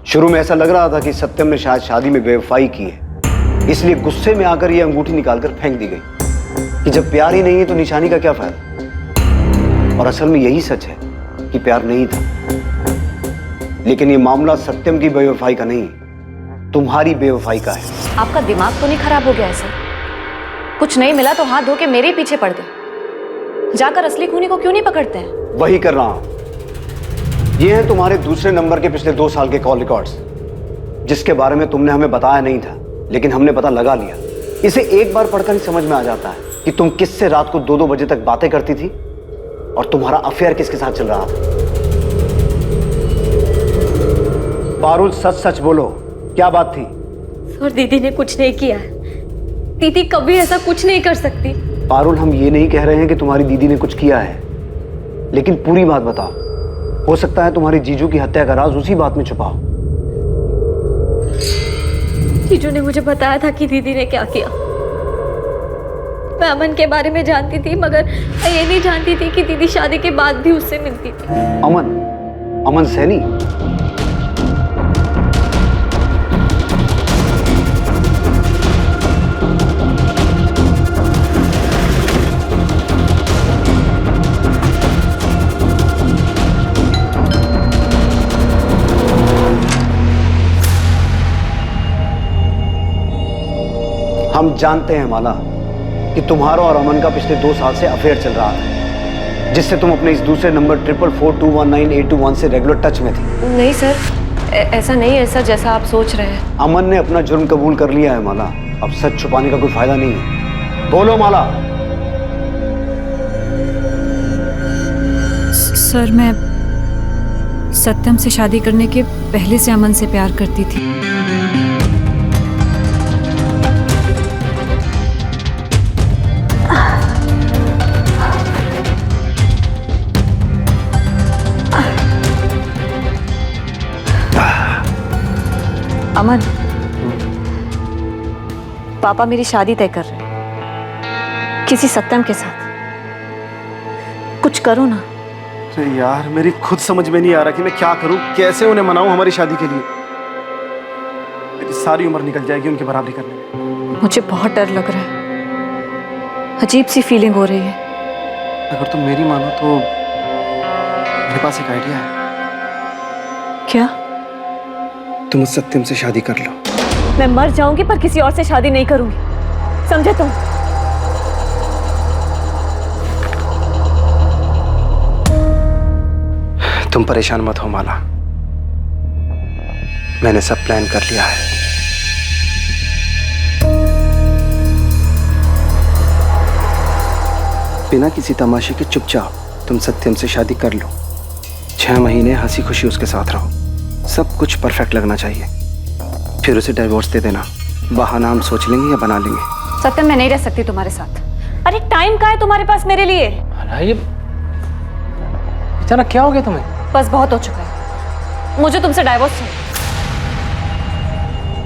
शुरू में ऐसा लग रहा था कि सत्यम ने शायद शादी में बेवफाई की है, इसलिए गुस्से में आकर यह अंगूठी निकालकर फेंक दी गई कि जब प्यार ही नहीं है तो निशानी का क्या फायदा। और असल में यही सच है कि प्यार नहीं था। लेकिन यह मामला सत्यम की बेवफाई का नहीं, तुम्हारी बेवफाई का है। आपका दिमाग तो नहीं खराब हो गया है सर? कुछ नहीं मिला तो हाथ धो के मेरे पीछे पड़ गए। जाकर असली खूनी को क्यों नहीं पकड़ते हैं? वही कर रहा हूं। ये हैं तुम्हारे दूसरे नंबर के पिछले 2 साल के कॉल रिकॉर्ड्स, जिसके बारे में तुमने हमें बताया नहीं था, लेकिन हमने पता लगा लिया। इसे एक बार पढ़कर ही समझ में आ जाता है कि तुम किससे रात को 2-2 बजे तक बातें करती थी और तुम्हारा अफेयर किसके साथ चल रहा था। पारुल, सच सच बोलो, क्या बात थी? सर, दीदी ने कुछ नहीं किया है। दीदी कभी ऐसा कुछ नहीं कर सकती। पारुल, हम ये नहीं कह रहे हैं कि तुम्हारी दीदी ने कुछ किया है, लेकिन पूरी बात बताओ। हो सकता है तुम्हारी जीजू की हत्या का राज उसी बात में छुपा हो। जीजू ने मुझे बताया था कि दीदी ने क्या किया। मैं अमन के बारे में जानती थी, मगर मैं ये नहीं जानती थी कि दीदी शादी के बाद भी उससे मिलती थी। अमन सैनी? हम जानते हैं माला कि तुम्हारा और अमन का पिछले 2 साल से अफेयर चल रहा था, जिससे तुम अपने इस दूसरे नंबर 4442198221 से रेगुलर टच में थी। नहीं सर, ऐसा नहीं है ऐसा जैसा आप सोच रहे हैं। अमन ने अपना जुर्म कबूल कर लिया है माला। अब सच छुपाने का कोई फायदा नहीं है। बोलो माला। सर, मैं सत्यम से शादी करने के पहले से अमन से प्यार करती थी। अमन, पापा मेरी शादी तय कर रहे हैं किसी सत्यम के साथ। कुछ करो ना। अरे यार, मेरी खुद समझ में नहीं आ रहा कि मैं क्या करूं, कैसे उन्हें मनाऊं हमारी शादी के लिए। मेरी सारी उम्र निकल जाएगी उनकी बराबरी करने में। मुझे बहुत डर लग रहा है, अजीब सी फीलिंग हो रही है। अगर तुम मेरी मानो तो मेरे पास एक आइडिया है। क्या? तुम उस सत्यम से शादी कर लो। मैं मर जाऊंगी पर किसी और से शादी नहीं करूंगी, समझे तुम? तुम परेशान मत हो माला, मैंने सब प्लान कर लिया है। बिना किसी तमाशे के चुपचाप तुम सत्यम से शादी कर लो। 6 महीने हंसी खुशी उसके साथ रहो, सब कुछ परफेक्ट लगना चाहिए। फिर उसे डिवोर्स दे देना। बहाना हम सोच लेंगे या बना लेंगे। सत्यम, मैं नहीं रह सकती तुम्हारे साथ। अरे टाइम कहाँ है तुम्हारे पास मेरे लिए? अचानक क्या हो गया तुम्हें? बस बहुत हो चुका है, मुझे तुमसे डाइवोर्स चाहिए।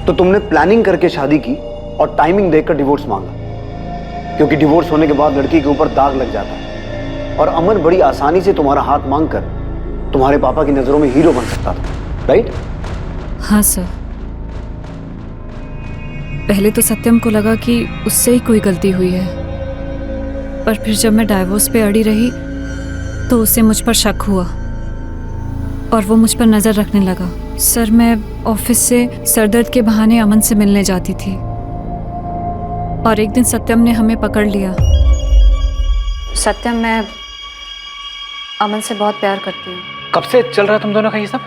तो तुमने प्लानिंग करके शादी की और टाइमिंग देखकर डिवोर्स मांगा, क्योंकि डिवोर्स होने के बाद लड़की के ऊपर दाग लग जाता है और अमन बड़ी आसानी से तुम्हारा हाथ मांगकर तुम्हारे पापा की नजरों में हीरो बन सकता था, राइट? हाँ सर। पहले तो सत्यम को लगा कि उससे ही कोई गलती हुई है, पर फिर जब मैं डाइवोर्स पे अड़ी रही तो उसे मुझ पर शक हुआ और वो मुझ पर नज़र रखने लगा। सर, मैं ऑफिस से सरदर्द के बहाने अमन से मिलने जाती थी और एक दिन सत्यम ने हमें पकड़ लिया। सत्यम, मैं अमन से बहुत प्यार करती हूँ। कब से चल रहा है तुम दोनों का ये सब?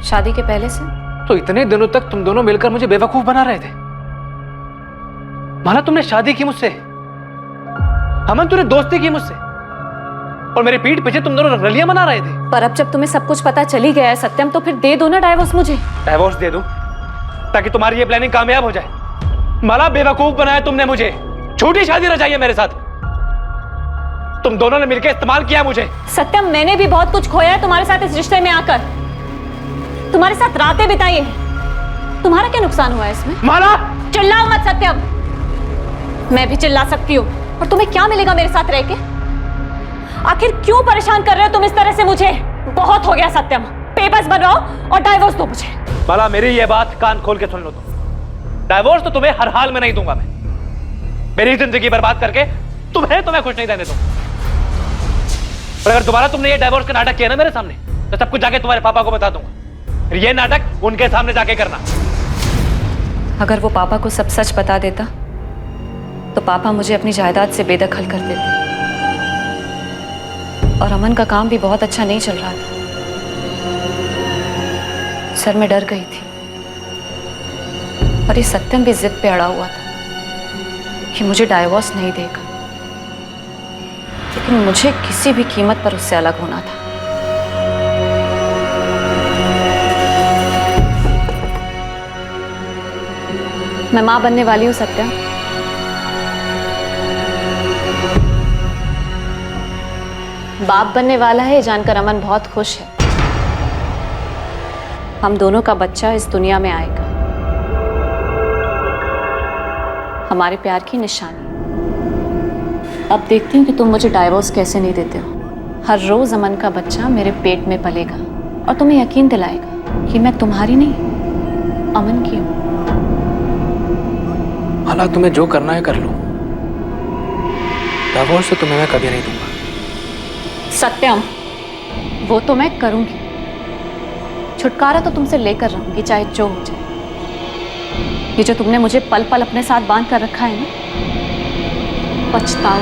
शादी के पहले से। तो इतने दिनों तक तुम दोनों मिलकर मुझे बेवकूफ बना रहे थे। माना तुमने शादी की मुझसे, अमन तूने दोस्ती की मुझसे, और मेरे पीठ पीछे तुम दोनों रलियां मना रहे थे। पर अब जब तुम्हें सब कुछ पता चली गया है सत्यम, तो फिर दे दो ना डाइवोर्स मुझे। डाइवोर्स दे दूं ताकि तुम्हारी ये प्लानिंग कामयाब हो जाए? माला, बेवकूफ बनाया तुमने मुझे, झूठी शादी रचाई है मेरे साथ। तुम दोनों ने मिलकर इस्तेमाल किया मुझे। सत्यम, मैंने भी बहुत कुछ खोया है तुम्हारे साथ इस रिश्ते में आकर, तुम्हारे साथ रातें बिताई हैं। तुम्हारा क्या नुकसान हुआ है इसमें? माला, चिल्लाओ मत सत्यम। मैं भी चिल्ला सकती हूँ, और तुम्हें क्या मिलेगा मेरे साथ रह के? आखिर क्यों परेशान कर रहे हो तुम इस तरह से मुझे? बहुत हो गया सत्यम, पेपर्स बनवाओ और डाइवोर्स दो मुझे। माला, मेरी ये बात कान खोल के सुन लो तुम। डाइवोर्स तो तुम्हें हर हाल में नहीं दूंगा मैं। मेरी जिंदगी बर्बाद करके तुम्हें तो मैं खुश नहीं रहने दूंगा। और अगर दोबारा तुमने ये डाइवोर्स का नाटक किया ना मेरे सामने, तो सब कुछ जाके तुम्हारे पापा को बता दूंगा। फिर ये नाटक उनके सामने जाके करना। अगर वो पापा को सब सच बता देता तो पापा मुझे अपनी जायदाद से बेदखल कर देते, और अमन का काम भी बहुत अच्छा नहीं चल रहा था। सर, मैं डर गई थी, और ये सत्यम भी जिद पे अड़ा हुआ था कि मुझे डाइवोर्स नहीं देगा, लेकिन मुझे किसी भी कीमत पर उससे अलग होना था। मैं मां बनने वाली हूं सत्यम। बाप बनने वाला है, जानकर अमन बहुत खुश है। हम दोनों का बच्चा इस दुनिया में आएगा, हमारे प्यार की निशानी। अब देखती हूँ कि तुम मुझे डाइवोर्स कैसे नहीं देते हो। हर रोज अमन का बच्चा मेरे पेट में पलेगा और तुम्हें यकीन दिलाएगा कि मैं तुम्हारी नहीं, अमन की हूँ। माला, तुम्हें जो करना है कर लो, डाइवोर्स तो तुम्हें मैं कभी नहीं दूंगा। सत्यम, वो तो मैं करूंगी। छुटकारा तो तुमसे लेकर रहूंगी, चाहे जो हो जाए। ये जो तुमने मुझे पल पल अपने साथ बांध कर रखा है ना, पछताओ।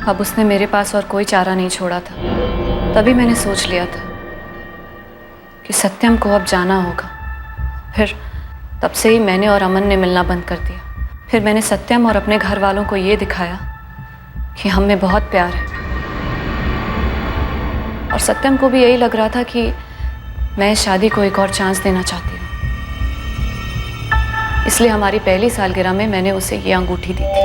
अब उसने मेरे पास और कोई चारा नहीं छोड़ा था। तभी मैंने सोच लिया था कि सत्यम को अब जाना होगा। फिर तब से ही मैंने और अमन ने मिलना बंद कर दिया। फिर मैंने सत्यम और अपने घर वालों को ये दिखाया कि हम में बहुत प्यार है, और सत्यम को भी यही लग रहा था कि मैं इस शादी को एक और चांस देना चाहती हूँ। इसलिए हमारी पहली सालगिरह में मैंने उसे ये अंगूठी दी थी।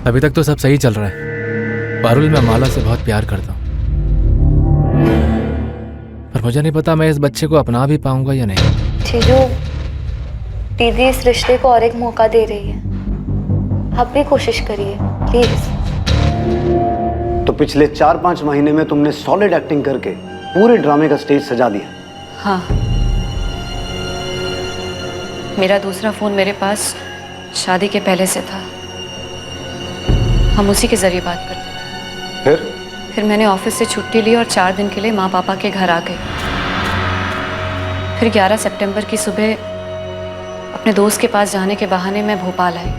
अभी तक तो सब सही चल रहा है। पारुल, मैं माला से बहुत प्यार करता हूँ, पर मुझे नहीं पता मैं इस बच्चे को अपना भी पाऊंगा या नहीं। जीजू, दीदी इस रिश्ते को और एक मौका दे रही है, आप भी कोशिश करिए प्लीज। तो पिछले 4-5 महीने में तुमने सॉलिड एक्टिंग करके पूरे ड्रामे का स्टेज सजा दिया। हाँ, मेरा दूसरा फोन मेरे पास शादी के पहले से था, हम उसी के जरिए बात करते थे। फिर मैंने ऑफिस से छुट्टी ली और 4 दिन के लिए माँ पापा के घर आ गई। फिर 11 सितंबर की सुबह अपने दोस्त के पास जाने के बहाने मैं भोपाल आई।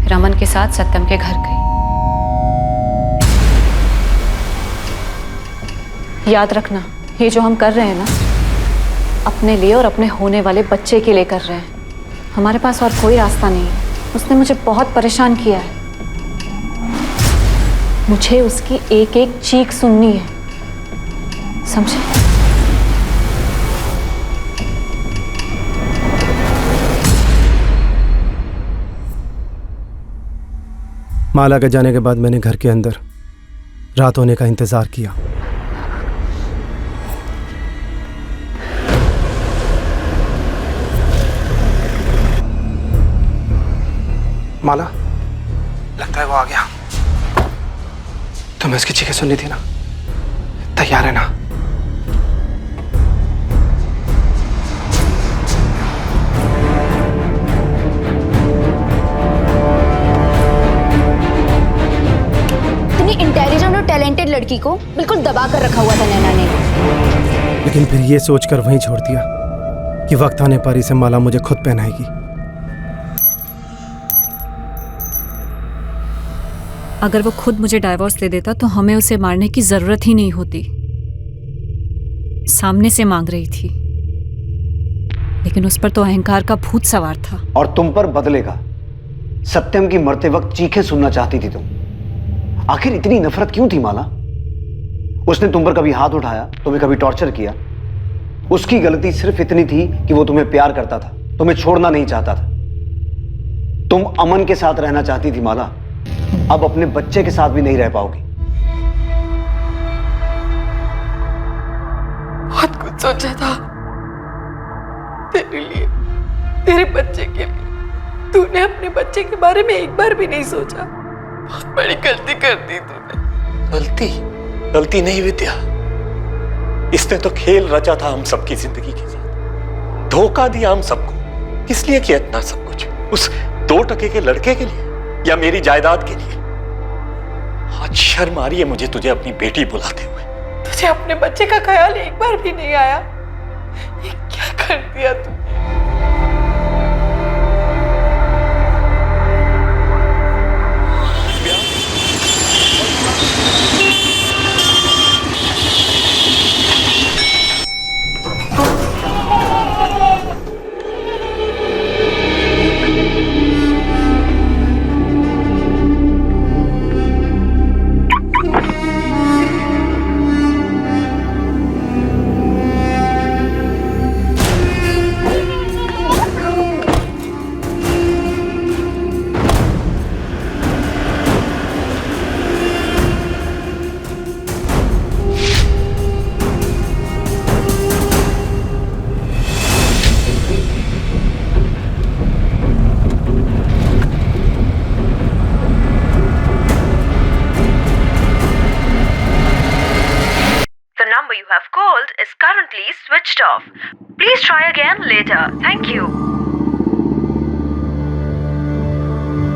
फिर अमन के साथ सत्यम के घर गई। याद रखना, ये जो हम कर रहे हैं ना, अपने लिए और अपने होने वाले बच्चे के लिए कर रहे हैं। हमारे पास और कोई रास्ता नहीं है। उसने मुझे बहुत परेशान किया है, मुझे उसकी एक एक चीख सुननी है, समझे? माला के जाने के बाद मैंने घर के अंदर रात होने का इंतजार किया। माला, लगता है वो आ गया। तुम्हें उसकी चीखें सुननी थी ना? तैयार है ना? इतनी इंटेलिजेंट और टैलेंटेड लड़की को बिल्कुल दबा कर रखा हुआ था नैना ने। लेकिन फिर ये सोचकर वहीं छोड़ दिया कि वक्त आने पर इसे माला मुझे खुद पहनाएगी। अगर वो खुद मुझे डाइवोर्स दे देता तो हमें उसे मारने की जरूरत ही नहीं होती। सामने से मांग रही थी, लेकिन उस पर तो अहंकार का भूत सवार था। और तुम पर बदले का। सत्यम की मरते वक्त चीखें सुनना चाहती थी तुम। आखिर इतनी नफरत क्यों थी माला? उसने तुम पर कभी हाथ उठाया, तुम्हें कभी टॉर्चर किया? उसकी गलती सिर्फ इतनी थी कि वो तुम्हें प्यार करता था, तुम्हें छोड़ना नहीं चाहता था। तुम अमन के साथ रहना चाहती थी माला, अब अपने बच्चे के साथ भी नहीं रह पाओगी। बहुत कुछ सोचा था तेरे लिए, तेरे बच्चे के लिए। तूने अपने बच्चे के बारे में एक बार भी नहीं सोचा। बहुत बड़ी गलती कर दी तूने। गलती नहीं विद्या, इसने तो खेल रचा था हम सबकी जिंदगी के साथ, धोखा दिया हम सबको। किस लिए किया इतना सब कुछ? उस 2 टके के लड़के के लिए या मेरी जायदाद के लिए? आज शर्म आ रही है मुझे तुझे अपनी बेटी बुलाते हुए। तुझे अपने बच्चे का ख्याल एक बार भी नहीं आया? ये क्या कर दिया तूने? is currently switched off. Please try again later. Thank you.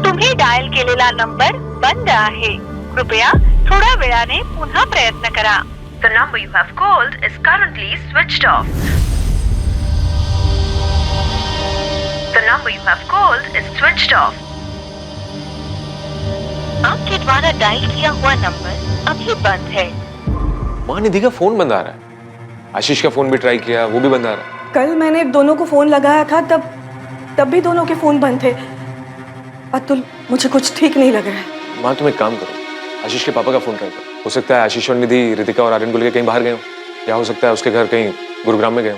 तुम्ही डायल केलेला नंबर बंद आहे. कृपया थोड्या वेळाने पुन्हा प्रयत्न करा. The number you have called is currently switched off. The number you have called is switched off. आपके द्वारा डायल किया हुआ नंबर अभी बंद है. महानिधि का फोन बंद आ रहा है. आशीष का फोन भी ट्राई किया, वो भी बंद आ रहा है. कल मैंने दोनों को फोन लगाया था, तब भी दोनों के फोन बंद थे. अतुल, मुझे कुछ ठीक नहीं लग रहा है. माँ, तुम एक काम करो, आशीष के पापा का फोन ट्राई करो. हो सकता है आशीष और निधि रितिका और आर्यन को लेकर कहीं बाहर गए हो, या हो सकता है उसके घर कहीं गुरुग्राम में गए हो.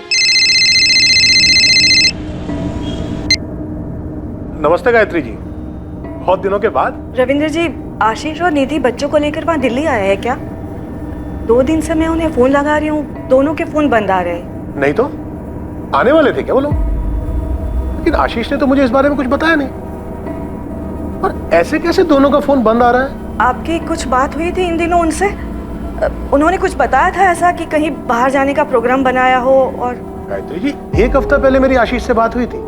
नमस्ते गायत्री जी, बहुत दिनों के बाद. रविंद्र जी, आशीष और निधि बच्चों को लेकर वहाँ दिल्ली आया है क्या? 2 दिन से मैं उन्हें फोन लगा रही हूँ, दोनों के फोन बंद आ रहे हैं. नहीं तो आने वाले थे क्या वो लोग? लेकिन आशीष ने तो मुझे इस बारे में कुछ बताया नहीं. और ऐसे कैसे दोनों का फोन बंद आ रहा है? आपकी कुछ बात हुई थी इन दिनों उनसे? उन्होंने कुछ बताया था ऐसा कि कहीं बाहर जाने का प्रोग्राम बनाया हो? और गायत्री जी, 1 हफ्ता पहले मेरी आशीष से बात हुई थी,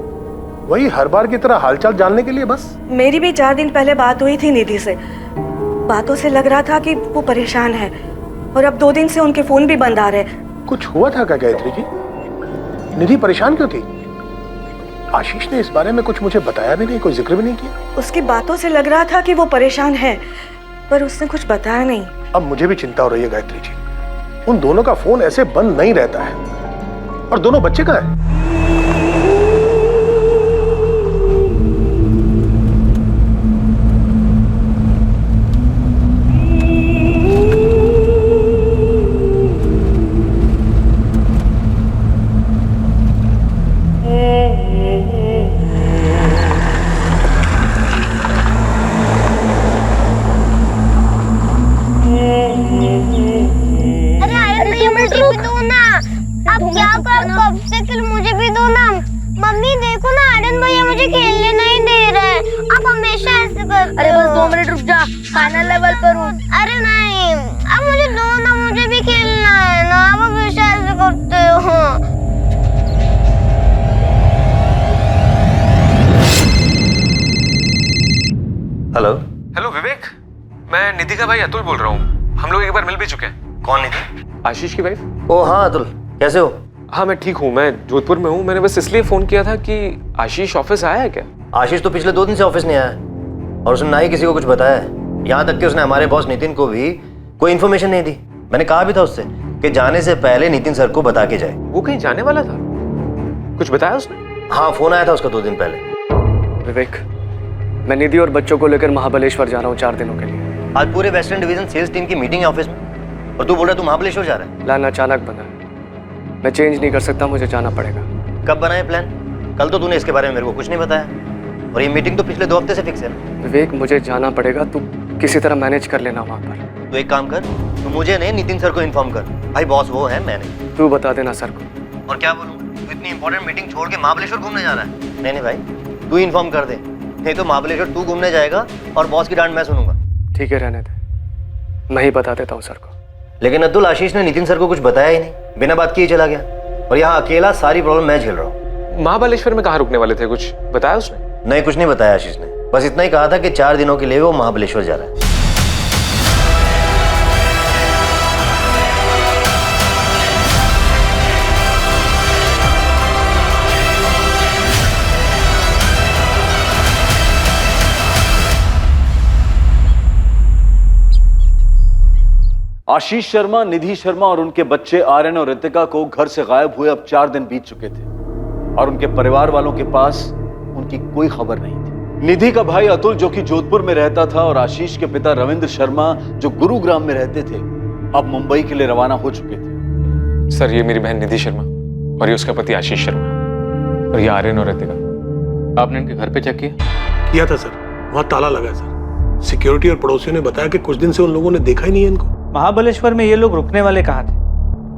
वही हर बार की तरह हालचाल जानने के लिए बस. मेरी भी 4 दिन पहले बात हुई थी निधि से. बातों से लग रहा था कि वो परेशान है, और अब 2 दिन से उनके फोन भी बंद आ रहे. कुछ हुआ था क्या गायत्री जी? निधि परेशान क्यों थी? आशीष ने इस बारे में कुछ मुझे बताया भी नहीं, कोई जिक्र भी नहीं किया. उसकी बातों से लग रहा था कि वो परेशान है, पर उसने कुछ बताया नहीं. अब मुझे भी चिंता हो रही है गायत्री जी. उन दोनों का फोन ऐसे बंद नहीं रहता है. और दोनों बच्चे कहाँ हैं? कब से खेल, मुझे भी दो ना। मम्मी देखो ना, आर्यन भैया मुझे खेलने नहीं दे रहे हैं। आप हमेशा ऐसे करते हो। अरे बस 2 मिनट रुक जा, फाइनल लेवल पर हूँ। अरे नहीं, अब मुझे दो ना, मुझे भी खेलना है ना। आप हमेशा ऐसे करते हो। हेलो हेलो विवेक, मैं निधि का भाई अतुल बोल रहा हूँ। हम लोग एक बार मिल भी चुके हैं। कौन निधि? आशीष की वाइफ। ओ हाँ अतुल, कैसे हो? हाँ मैं ठीक हूँ, मैं जोधपुर में हूँ। मैंने बस इसलिए फोन किया था कि आशीष ऑफिस आया है क्या? आशीष तो पिछले 2 दिन से ऑफिस नहीं आया और उसने ना ही किसी को कुछ बताया है। यहाँ तक कि उसने हमारे बॉस नितिन को भी कोई इन्फॉर्मेशन नहीं दी। मैंने कहा भी था उससे कि जाने से पहले नितिन सर को बता के जाए। वो कहीं जाने वाला था? कुछ बताया उसने? हाँ फोन आया था उसका 2 दिन पहले। विवेक, मैं निधि और बच्चों को लेकर महाबलेश्वर जा रहा हूँ 4 दिनों के लिए। आज पूरे वेस्टर्न डिवीजन सेल्स टीम की मीटिंग है ऑफिस में और तू बोल रहा है तू महाबलेश्वर जा रहा है? प्लान अचानक बना, मैं चेंज नहीं कर सकता, मुझे जाना पड़ेगा। कब बना है प्लान? कल तो तूने इसके बारे में मेरे को कुछ नहीं बताया और ये मीटिंग तो पिछले 2 हफ्ते से फिक्स है। विवेक मुझे जाना पड़ेगा, तू किसी तरह मैनेज कर लेना वहाँ पर। तू एक काम कर, तू मुझे नहीं नितिन सर को इन्फॉर्म कर। भाई बॉस वो है, मैं नहीं। तू बता देना सर को। और क्या बोलूं, तू इतनी इंपॉर्टेंट मीटिंग छोड़ के महाबलेश्वर घूमने जा रहा है? नहीं भाई, तू इन्फॉर्म कर दे, नहीं तो महाबलेश्वर तू घूमने जाएगा और बॉस की डांट मैं सुनूंगा। ठीक है रहने दे, मैं ही बता देता हूँ सर को। लेकिन अतुल, आशीष ने नितिन सर को कुछ बताया ही नहीं, बिना बात किए चला गया और यहाँ अकेला सारी प्रॉब्लम मैं झेल रहा हूँ। महाबलेश्वर में कहाँ रुकने वाले थे? कुछ बताया उसने? नहीं, कुछ नहीं बताया आशीष ने। बस इतना ही कहा था कि 4 दिनों के लिए वो महाबलेश्वर जा रहा है। आशीष शर्मा, निधि शर्मा और उनके बच्चे आर्यन और रितिका को घर से गायब हुए अब 4 दिन बीत चुके थे और उनके परिवार वालों के पास उनकी कोई खबर नहीं थी। निधि का भाई अतुल जो कि जोधपुर में रहता था और आशीष के पिता रविंद्र शर्मा जो गुरुग्राम में रहते थे, अब मुंबई के लिए रवाना हो चुके थे। सर ये मेरी बहन निधि शर्मा और ये उसका पति आशीष शर्मा और ये आर्यन और रितिका। आपने इनके घर पे चेक किया? किया था सर, वहाँ ताला लगा है सर। सिक्योरिटी और पड़ोसियों ने बताया कि कुछ दिन से उन लोगों ने देखा ही नहीं है इनको। महाबलेश्वर में ये लोग रुकने वाले कहाँ थे?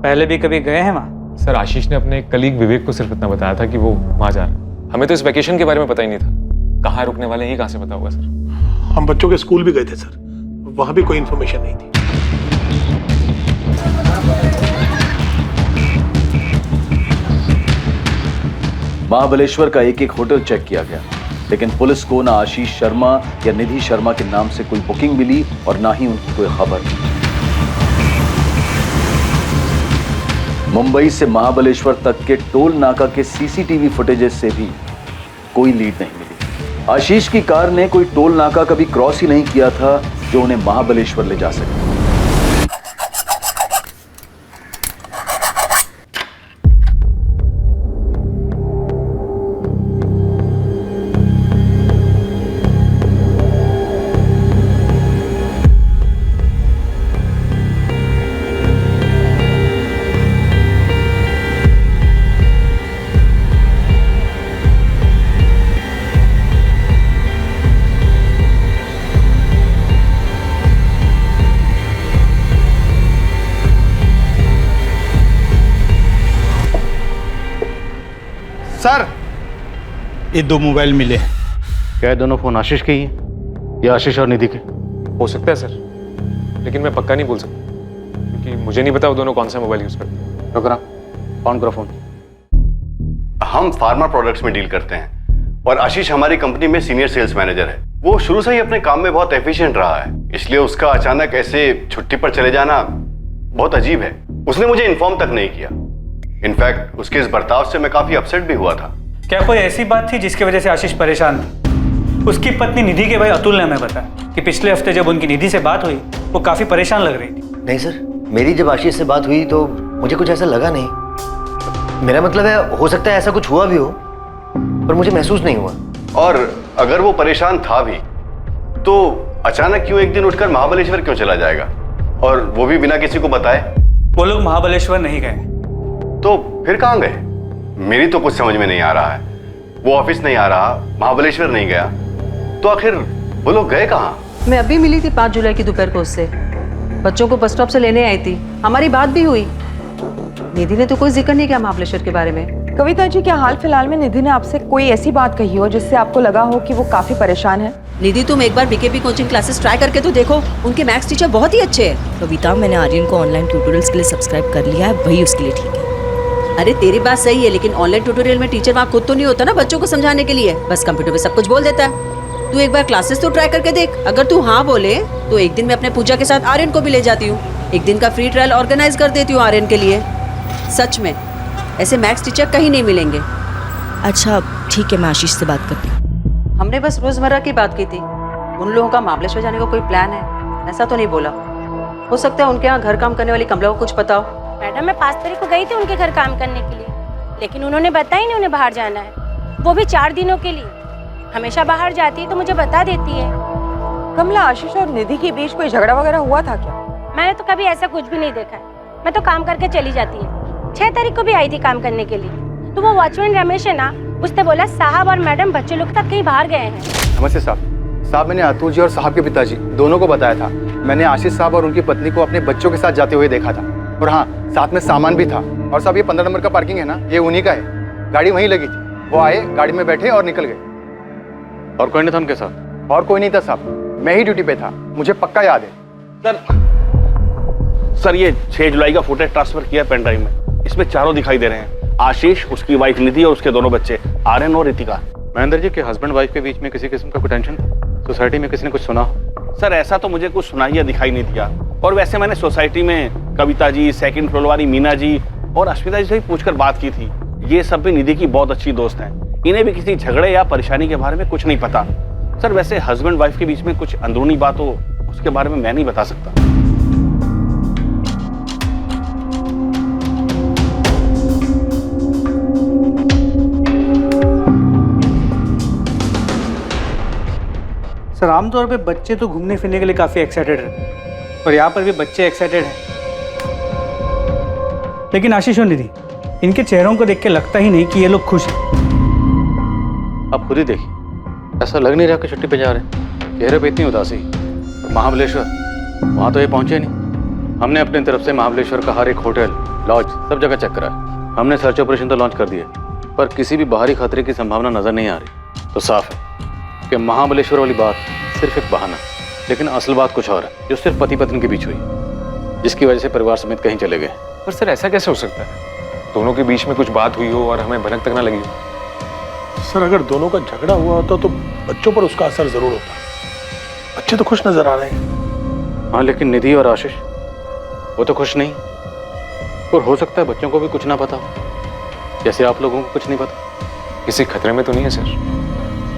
पहले भी कभी गए हैं वहाँ? सर आशीष ने अपने कलीग विवेक को सिर्फ इतना बताया था कि वो वहाँ जा रहा है। हमें तो इस वेकेशन के बारे में पता ही नहीं था। कहाँ रुकने वाले हैं ये कहाँ से पता होगा सर? हम बच्चों के स्कूल भी गए थे सर, वहाँ भी कोई इन्फॉर्मेशन नहीं थी। महाबलेश्वर का एक होटल चेक किया गया, लेकिन पुलिस को ना आशीष शर्मा या निधि शर्मा के नाम से कोई बुकिंग मिली और ना ही उनकी कोई खबर। मुंबई से महाबलेश्वर तक के टोल नाका के सीसीटीवी फुटेजेस से भी कोई लीड नहीं मिली। आशीष की कार ने कोई टोल नाका कभी क्रॉस ही नहीं किया था जो उन्हें महाबलेश्वर ले जा सके। सर, ये 2 मोबाइल मिले। क्या है दोनों फोन आशीष के ही हैं या आशीष और निधि के? हो सकता है सर, लेकिन मैं पक्का नहीं बोल सकता क्योंकि मुझे नहीं पता वो दोनों कौन सा मोबाइल यूज करते हैं। रुक रहा, ऑन करो फोन। हम फार्मा प्रोडक्ट्स में डील करते हैं और आशीष हमारी कंपनी में सीनियर सेल्स मैनेजर है। वो शुरू से ही अपने काम में बहुत एफिशिएंट रहा है, इसलिए उसका अचानक ऐसे छुट्टी पर चले जाना बहुत अजीब है। उसने मुझे इन्फॉर्म तक नहीं किया। इनफैक्ट उसके इस बर्ताव से मैं काफी अपसेट भी हुआ था। क्या कोई ऐसी बात थी जिसकी वजह से आशीष परेशान था? उसकी पत्नी निधि के भाई अतुल ने हमें बताया कि पिछले हफ्ते जब उनकी निधि से बात हुई वो काफी परेशान लग रही थी। नहीं सर, मेरी जब आशीष से बात हुई तो मुझे कुछ ऐसा लगा नहीं। मेरा मतलब है हो सकता है ऐसा कुछ हुआ भी हो पर मुझे महसूस नहीं हुआ। और अगर वो परेशान था भी तो अचानक क्यों एक दिन उठकर महाबलेश्वर क्यों चला जाएगा, और वो भी बिना किसी को बताए? वो लोग महाबलेश्वर नहीं गए। तो फिर कहाँ गए? मेरी तो कुछ समझ में नहीं आ रहा है। वो ऑफिस नहीं आ रहा, महाबलेश्वर नहीं गया, तो आखिर वो लोग गए कहाँ? मैं अभी मिली थी 5 जुलाई की दोपहर को उससे। बच्चों को बस स्टॉप से लेने आई थी, हमारी बात भी हुई। निधि ने तो कोई जिक्र नहीं किया महाबलेश्वर के बारे में। कविता जी, क्या हाल फिलहाल में निधि ने आपसे कोई ऐसी बात कही हो जिससे आपको लगा हो कि वो काफी परेशान है? निधि, तुम एक बार बीकेपी कोचिंग क्लासेस ट्राई करके तो देखो, उनके मैथ्स टीचर बहुत ही अच्छे हैं। कविता, मैंने आर्यन को ऑनलाइन ट्यूटोरियल्स के लिए सब्सक्राइब कर लिया है, वही उसके लिए ठीक है। अरे तेरी बात सही है, लेकिन ऑनलाइन ट्यूटोरियल में टीचर वहाँ खुद तो नहीं होता ना बच्चों को समझाने के लिए, बस कंप्यूटर पे सब कुछ बोल देता है। तू एक बार क्लासेस तो ट्राई करके देख, अगर तू हाँ बोले तो एक दिन मैं अपने पूजा के साथ आर्यन को भी ले जाती हूँ, एक दिन का फ्री ट्रायल ऑर्गेनाइज कर देती हूँ आर्यन के लिए। सच में ऐसे मैथ्स टीचर कहीं नहीं मिलेंगे। अच्छा ठीक है, मैं आशीष से बात करती हूँ। हमने बस रोजमर्रा की बात की थी, उन लोगों का महाबलेश्वर जाने का कोई प्लान है ऐसा तो नहीं बोला। हो सकता है उनके यहाँ घर काम करने वाली कमला को कुछ पता हो। मैडम, मैं 5 तारीख को गई थी उनके घर काम करने के लिए, लेकिन उन्होंने बताया नहीं उन्हें बाहर जाना है, वो भी 4 दिनों के लिए। हमेशा बाहर जाती है तो मुझे बता देती है। कमला, आशीष और निधि के बीच कोई झगड़ा वगैरह हुआ था क्या? मैंने तो कभी ऐसा कुछ भी नहीं देखा है, मैं तो काम करके चली जाती है। 6 तारीख को भी आई थी काम करने के लिए, तो वो वॉचमैन रमेश है ना, उसने बोला साहब और मैडम बच्चे लोग तक कहीं बाहर गए हैं। नमस्ते साहब, मैंने अतुल जी और साहब के पिताजी दोनों को बताया था। मैंने आशीष साहब और उनकी पत्नी को अपने बच्चों के साथ जाते हुए देखा था, और हाँ, साथ में सामान भी था। और साहब, ये 15 नंबर का पार्किंग है ना, ये उन्हीं का है, गाड़ी वहीं लगी थी। वो आए, गाड़ी में बैठे और निकल गए। और कोई नहीं था उनके साथ? और कोई नहीं था साहब, मैं ही ड्यूटी पे था, मुझे पक्का याद है। सर ये 6 जुलाई का फुटेज ट्रांसफर किया पेन ड्राइव में, इसमें चारों दिखाई दे रहे हैं, आशीष, उसकी वाइफ निधि और उसके दोनों बच्चे आर्यन और रितिका। महेंद्र जी के हस्बैंड वाइफ के बीच में किसी किस्म का कोई टेंशन था? सोसाइटी में किसी ने कुछ सुना? सर ऐसा तो मुझे कुछ सुनाई या दिखाई नहीं दिया, और वैसे मैंने सोसाइटी में कविता जी, सेकंड फ्लोर वाली मीना जी और अश्विता जी से भी पूछकर बात की थी। ये सब भी निधि की बहुत अच्छी दोस्त हैं, इन्हें भी किसी झगड़े या परेशानी के बारे में कुछ नहीं पता। सर वैसे हस्बैंड वाइफ के बीच में कुछ अंदरूनी बात हो उसके बारे में मैं नहीं बता सकता। सर आमतौर पे बच्चे तो घूमने फिरने के लिए काफ़ी एक्साइटेड रहते हैं, और यहाँ पर भी बच्चे एक्साइटेड हैं, लेकिन आशीष और निधि, इनके चेहरों को देख के लगता ही नहीं कि ये लोग खुश हैं। आप खुद ही देखिए, ऐसा लग नहीं रहा कि छुट्टी पे जा रहे हैं, चेहरे पे इतनी उदासी। महाबलेश्वर, वहाँ तो ये पहुँचे नहीं। हमने अपनी तरफ से महाबलेश्वर का हर एक होटल, लॉज सब जगह चेक करा है। हमने सर्च ऑपरेशन तो लॉन्च कर दिए, पर किसी भी बाहरी खतरे की संभावना नजर नहीं आ रही। तो साफ है कि महाबलेश्वर वाली बात सिर्फ एक बहाना, लेकिन असल बात कुछ और है, जो सिर्फ पति पत्नी के बीच हुई, जिसकी वजह से परिवार समेत कहीं चले गए। पर सर ऐसा कैसे हो सकता है? दोनों के बीच में कुछ बात हुई हो और हमें भनक तक ना लगी हो। सर अगर दोनों का झगड़ा हुआ होता तो बच्चों पर उसका असर जरूर होता। बच्चे तो खुश नजर आ रहे हैं। हाँ, लेकिन निधि और आशीष वो तो खुश नहीं, और हो सकता है बच्चों को भी कुछ ना पता हो, जैसे आप लोगों को कुछ नहीं पता। किसी खतरे में तो नहीं है सर?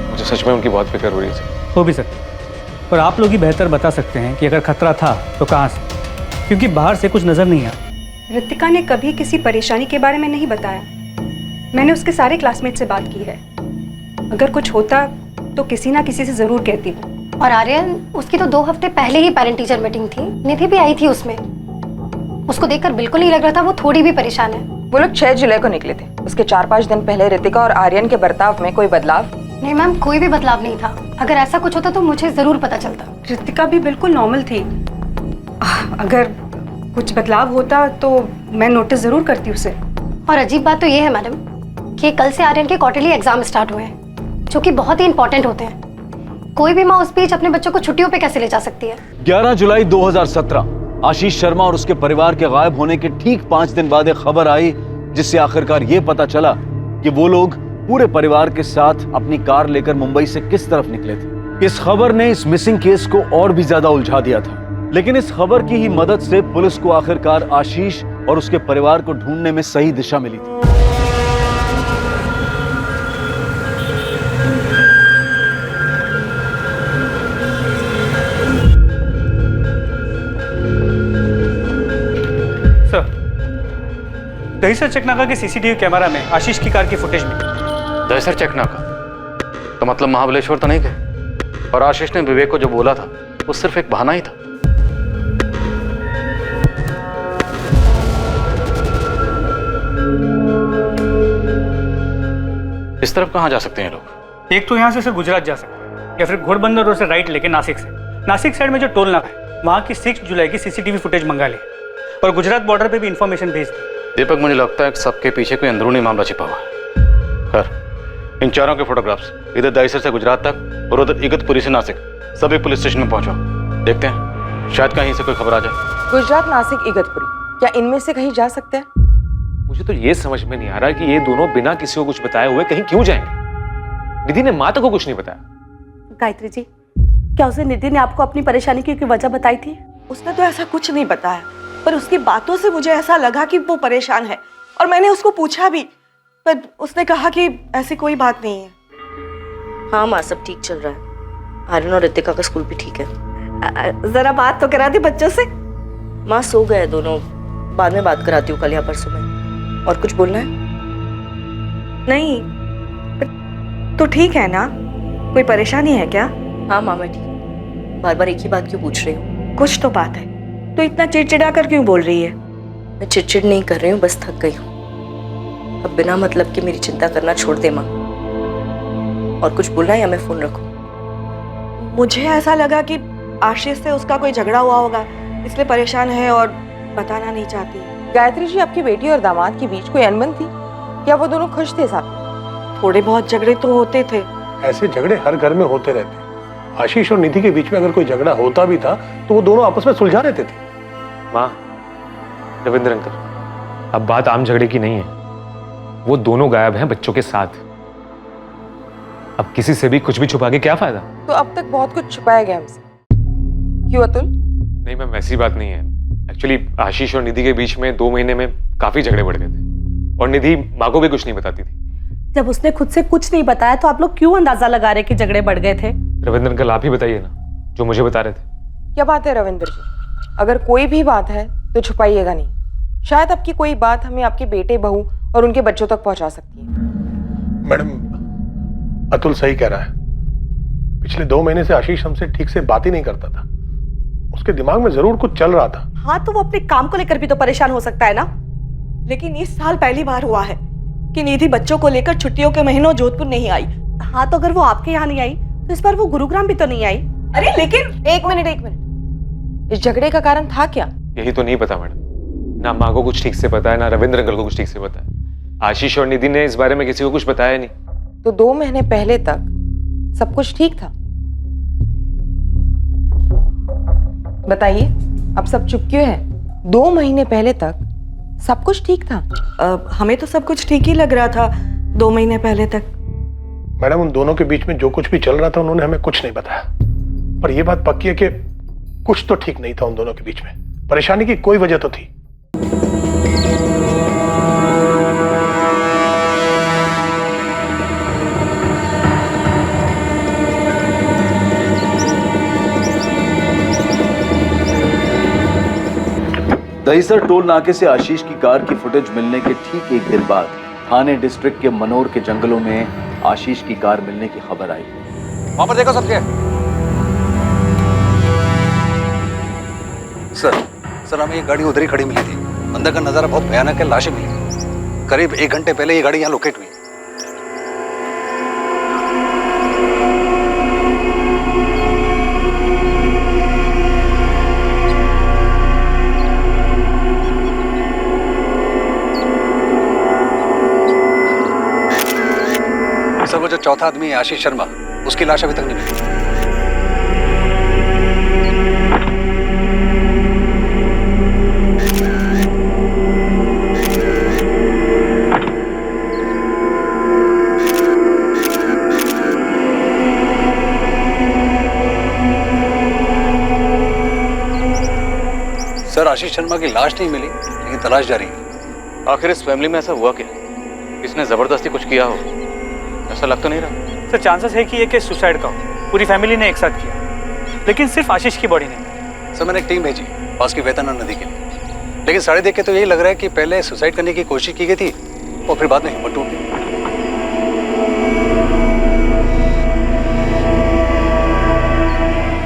मुझे सच में उनकी बहुत फिक्र हो रही है सर। हो भी सकता है, पर आप लोग ही बेहतर बता सकते हैं कि अगर खतरा था तो कहाँ से, क्योंकि बाहर से कुछ नजर नहीं आया। रितिका ने कभी किसी परेशानी के बारे में नहीं बताया। मैंने उसके सारे क्लासमेट से बात की है, अगर कुछ होता तो किसी ना किसी से जरूर कहती हूँ। और आर्यन, उसकी तो 2 हफ्ते पहले ही पेरेंट टीचर मीटिंग थी, निधि भी आई थी उसमें। उसको देखकर बिल्कुल नहीं लग रहा था वो थोड़ी भी परेशान है। वो लोग 6 जुलाई को निकले थे, उसके 4-5 दिन पहले रितिका और आर्यन के बर्ताव में कोई बदलाव? नहीं मैम, कोई भी बदलाव नहीं था। अगर ऐसा कुछ होता तो मुझे जरूर पता चलता। रितिका भी बिल्कुल नॉर्मल थी, अगर कुछ बदलाव होता तो मैं नोटिस जरूर करती उसे। और अजीब बात तो ये है मैडम कि कल से आर्यन के क्वार्टरली एग्जाम स्टार्ट हुए हैं, जो कि बहुत ही इंपॉर्टेंट होते हैं। कोई भी माँ उस बीच अपने बच्चों को छुट्टियों पे कैसे ले जा सकती है? 11 जुलाई 2017 आशीष शर्मा और उसके परिवार के गायब होने के ठीक 5 दिन बाद एक खबर आई, जिससे आखिरकार ये पता चला कि वो लोग पूरे परिवार के साथ अपनी कार लेकर मुंबई से किस तरफ निकले थे। इस खबर ने इस मिसिंग केस को और भी ज्यादा उलझा दिया था, लेकिन इस खबर की ही मदद से पुलिस को आखिरकार आशीष और उसके परिवार को ढूंढने में सही दिशा मिली थी। दहीसर चकनाका के सीसीटीवी कैमरा में आशीष की कार की फुटेज मिली। दहीसर चकनाका तो मतलब महाबलेश्वर तो नहीं गए, और आशीष ने विवेक को जो बोला था वो सिर्फ एक बहाना ही था। इस तरफ कहाँ जा सकते हैं लोग? एक तो यहाँ से सिर्फ गुजरात जा सकते हैं, या फिर घोड़बंदर रोड से राइट लेके नासिक से। नासिक साइड में जो टोल नाका है वहाँ की 6 जुलाई की सीसीटीवी फुटेज मंगा ली, और गुजरात बॉर्डर पे भी इंफॉर्मेशन भेज दी। दीपक, मुझे लगता है कि सबके पीछे कोई अंदरूनी मामला छिपा हुआ है। खैर, इन चारों के फोटोग्राफ्स इधर दहिसर से गुजरात तक और उधर इगतपुरी से नासिक सभी पुलिस स्टेशन में पहुंचो। देखते हैं, शायद कहीं से कोई खबर आ जाए। गुजरात, नासिक, इगतपुरी, क्या इनमें से कहीं जा सकते हैं? मुझे तो ये समझ में नहीं आ रहा कि ये दोनों बिना किसी को कुछ बताए हुए कहीं क्यों जाएंगे। निधि ने माता को कुछ नहीं बताया। गायत्री जी, क्या उसे निधि ने आपको अपनी परेशानी की वजह बताई थी? उसने तो ऐसा कुछ नहीं बताया, पर उसकी बातों से मुझे ऐसा लगा कि वो परेशान है। और मैंने उसको पूछा भी, पर उसने कहा कि ऐसी कोई बात नहीं है। हाँ माँ, सब ठीक चल रहा है। आर्यन और रितिका का स्कूल भी ठीक है। जरा बात तो करा दी बच्चों से। माँ सो गए दोनों, बाद में बात कराती हूँ कल या परसों में। और कुछ बोलना है? नहीं, तो ठीक है ना? कोई परेशानी है क्या? हाँ माँ, मैं ठीक। बार बार एक ही बात क्यों पूछ रही हूँ? कुछ तो बात है, तो इतना चिड़चिड़ा कर क्यों बोल रही है? मैं चिड़चिड़ नहीं कर रही हूँ, बस थक गई हूँ। अब बिना मतलब के मेरी चिंता करना छोड़ दे माँ। और कुछ बोलना है या मैं फोन रखूँ? मुझे ऐसा लगा कि आशीष से उसका कोई झगड़ा हुआ होगा, इसलिए परेशान है और बताना नहीं चाहती। गायत्री जी, आपकी बेटी और दामाद के बीच कोई अनबन थी? क्या वो दोनों खुश थे साथ? थोड़े बहुत झगड़े तो होते थे। ऐसे झगड़े हर घर में होते रहते हैं। आशीष और निधि के बीच में अगर कोई झगड़ा होता भी था तो वो दोनों आपस में सुलझा लेते थे। माँ, रविंद्र अंकल, अब बात आम झगड़े की नहीं है। वो दोनों गायब हैं बच्चों के साथ। अब किसी से भी कुछ भी छुपा के क्या फायदा? तो अब तक बहुत कुछ छुपाया गया हमसे, क्यों अतुल? नहीं मैम, वैसी बात नहीं है। एक्चुअली आशीष और निधि के बीच में 2 महीने में काफी झगड़े बढ़ गए थे और निधि माँ को भी कुछ नहीं बताती थी। जब उसने खुद से कुछ नहीं बताया तो आप लोग क्यों अंदाजा लगा रहे कि झगड़े बढ़ गए थे? रविंद्र अंकल, आप ही बताइए ना, जो मुझे बता रहे थे। क्या बात है रविंद्र जी, अगर कोई भी बात है तो छुपाइएगा नहीं। शायद आपकी कोई बात हमें आपके बेटे, बहू और उनके बच्चों तक पहुंचा सकती है। मैडम, अतुल सही कह रहा है। पिछले 2 महीने से आशीष हमसे ठीक से बात ही नहीं करता था। उसके दिमाग में जरूर कुछ चल रहा था। हाँ, तो वो अपने काम को लेकर भी तो परेशान हो सकता है ना। लेकिन इस साल पहली बार हुआ है कि निधि बच्चों को लेकर छुट्टियों के महीनों जोधपुर नहीं आई। हाँ, तो अगर वो आपके यहाँ नहीं आई तो इस बार वो गुरुग्राम भी तो नहीं आई। अरे लेकिन एक मिनट, इस झगड़े का कारण था क्या? यही तो नहीं पता मैडम। ना माँ को कुछ ठीक से पता है, ना रविंद्र अंकल को कुछ ठीक से पता है। आशीष और निधि ने इस बारे में किसी को कुछ बताया नहीं। तो 2 महीने पहले तक सब कुछ ठीक था। बताइए, अब सब चुप क्यों है? 2 महीने पहले तक सब कुछ ठीक था। हमें तो सब कुछ ठीक ही लग रहा था 2 महीने पहले तक। मैडम, उन दोनों के बीच में जो कुछ भी चल रहा था उन्होंने हमें कुछ नहीं बताया, पर यह बात पक्की है कि कुछ तो ठीक नहीं था उन दोनों के बीच में। परेशानी की कोई वजह तो थी। दहिसर टोल नाके से आशीष की कार की फुटेज मिलने के ठीक 1 दिन बाद थाने डिस्ट्रिक्ट के मनोर के जंगलों में आशीष की कार मिलने की खबर आई। वहां पर देखो सबके। सर हमें ये गाड़ी उधर ही खड़ी मिली थी। अंदर का नजारा बहुत भयानक है, लाशें मिली। करीब 1 घंटे पहले ये गाड़ी यहाँ लोकेट हुई। सर वो जो चौथा आदमी है आशीष शर्मा, उसकी लाश अभी तक नहीं मिली। सर आशीष शर्मा की लाश नहीं मिली, लेकिन तलाश जारी है। आखिर इस फैमिली में ऐसा हुआ क्या? इसने जबरदस्ती कुछ किया हो, ऐसा लग तो नहीं रहा। सर चांसेस है कि ये केस सुसाइड का हो। पूरी फैमिली ने एक साथ किया, लेकिन सिर्फ आशीष की बॉडी नहीं। सर मैंने एक टीम भेजी पास की वेतना नदी के लिए, लेकिन सारे देख के तो यही लग रहा है कि पहले सुसाइड करने की कोशिश की गई थी और फिर बाद में हिम्मत टूट गई।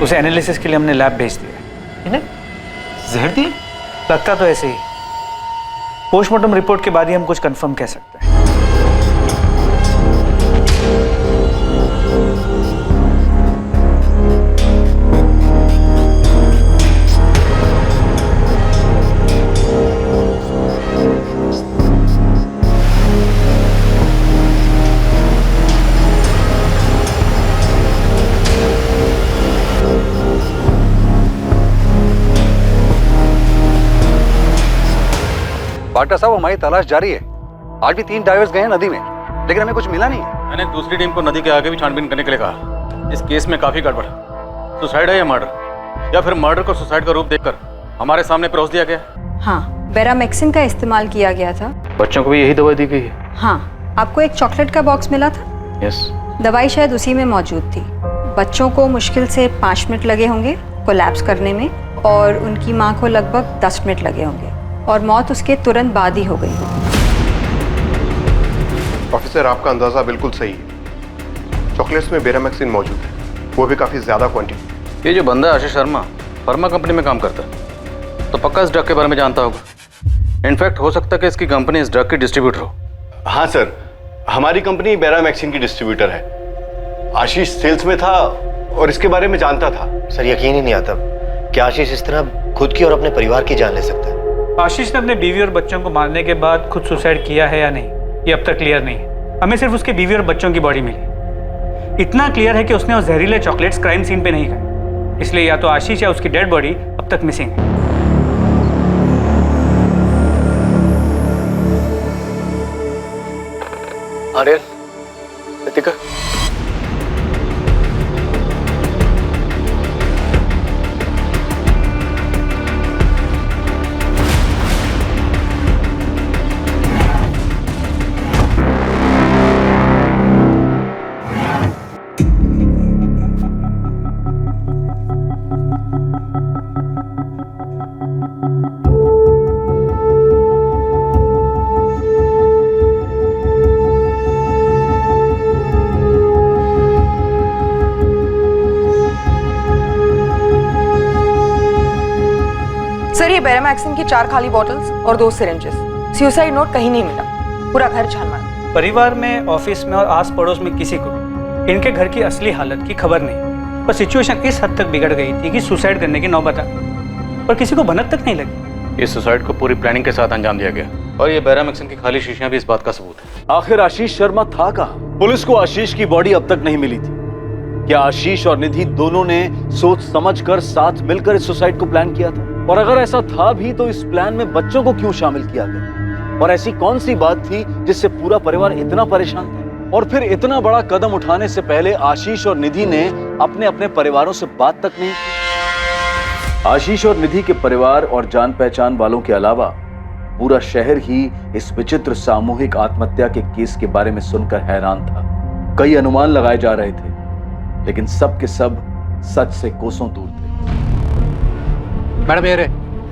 उसे एनालिसिस के लिए हमने लैब भेज दिया। इन्हें जहर दिए? लगता तो ऐसे ही। पोस्टमार्टम रिपोर्ट के बाद ही हम कुछ कंफर्म कह सकते हैं। इंस्पेक्टर साहब, हमारी तलाश जारी है। आज भी 3 डाइवर्स गए हैं नदी में, लेकिन हमें कुछ मिला नहीं है। मैंने दूसरी टीम को नदी के आगे भी छानबीन करने के लिए कहा। इस केस में काफी गड़बड़ है। सुसाइड है या मर्डर, या फिर मर्डर को सुसाइड का रूप देकर हमारे सामने परोस दिया गया? हाँ, बेरामेक्सिन का इस्तेमाल किया गया था। बच्चों को भी यही दवाई दी गई है? हाँ, आपको एक चॉकलेट का बॉक्स मिला था। यस। दवाई शायद उसी में मौजूद थी। बच्चों को मुश्किल से 5 मिनट लगे होंगे कोलैप्स करने में, और उनकी माँ को लगभग 10 मिनट लगे होंगे, और मौत उसके तुरंत बाद ही हो गई। ऑफिसर, आपका अंदाजा बिल्कुल सही है। चॉकलेट्स में बेरामेक्सिन मौजूद है, वो भी काफी ज्यादा क्वांटिटी। ये जो बंदा आशीष शर्मा फार्मा कंपनी में काम करता है, तो पक्का इस ड्रग के बारे में जानता होगा। इनफैक्ट हो सकता है कि इसकी कंपनी इस ड्रग की डिस्ट्रीब्यूटर हो। हाँ सर, हमारी कंपनी बेरामेक्सिन की डिस्ट्रीब्यूटर है। आशीष सेल्स में था और इसके बारे में जानता था। सर यकीन ही नहीं आता कि आशीष इस तरह खुद की और अपने परिवार की जान ले सकता है। आशीष ने अपने बीवी और बच्चों को मारने के बाद खुद सुसाइड किया है या नहीं, ये अब तक क्लियर नहीं है। हमें सिर्फ उसके बीवी और बच्चों की बॉडी मिली। इतना क्लियर है कि उसने वो जहरीले चॉकलेट्स क्राइम सीन पे नहीं खाए, इसलिए या तो आशीष या उसकी डेड बॉडी अब तक मिसिंग है। आर्यन, रितिका, सर, ये बेरामेक्सिन की 4 खाली बॉटल्स और 2 सिरिंजेस। सुसाइड नोट कहीं नहीं मिला। पूरा घर छान मारा। परिवार में, ऑफिस में और आस पड़ोस में किसी को भी इनके घर की असली हालत की खबर नहीं, पर सिचुएशन इस हद तक बिगड़ गई थी कि सुसाइड करने की नौबत आ गई, पर किसी को भनक तक नहीं लगी। इस सुसाइड को पूरी प्लानिंग के साथ अंजाम दिया गया, और ये बेरामेक्सिन की खाली शीशियां भी इस बात का सबूत है। आखिर आशीष शर्मा था कहाँ? पुलिस को आशीष की बॉडी अब तक नहीं मिली थी। क्या आशीष और निधि दोनों ने सोच समझकर साथ मिलकर इस सुसाइड को प्लान किया था? और अगर ऐसा था भी तो इस प्लान में बच्चों को क्यों शामिल किया गया? और ऐसी कौन सी बात थी जिससे पूरा परिवार इतना परेशान था? और फिर इतना बड़ा कदम उठाने से पहले आशीष और निधि ने अपने अपने परिवारों से बात तक नहीं की। आशीष और निधि के परिवार और जान पहचान वालों के अलावा पूरा शहर ही इस विचित्र सामूहिक आत्महत्या के केस के बारे में सुनकर हैरान था। कई अनुमान लगाए जा रहे थे, लेकिन सब के सब सच से कोसों दूर थे। मैडम, ये रहे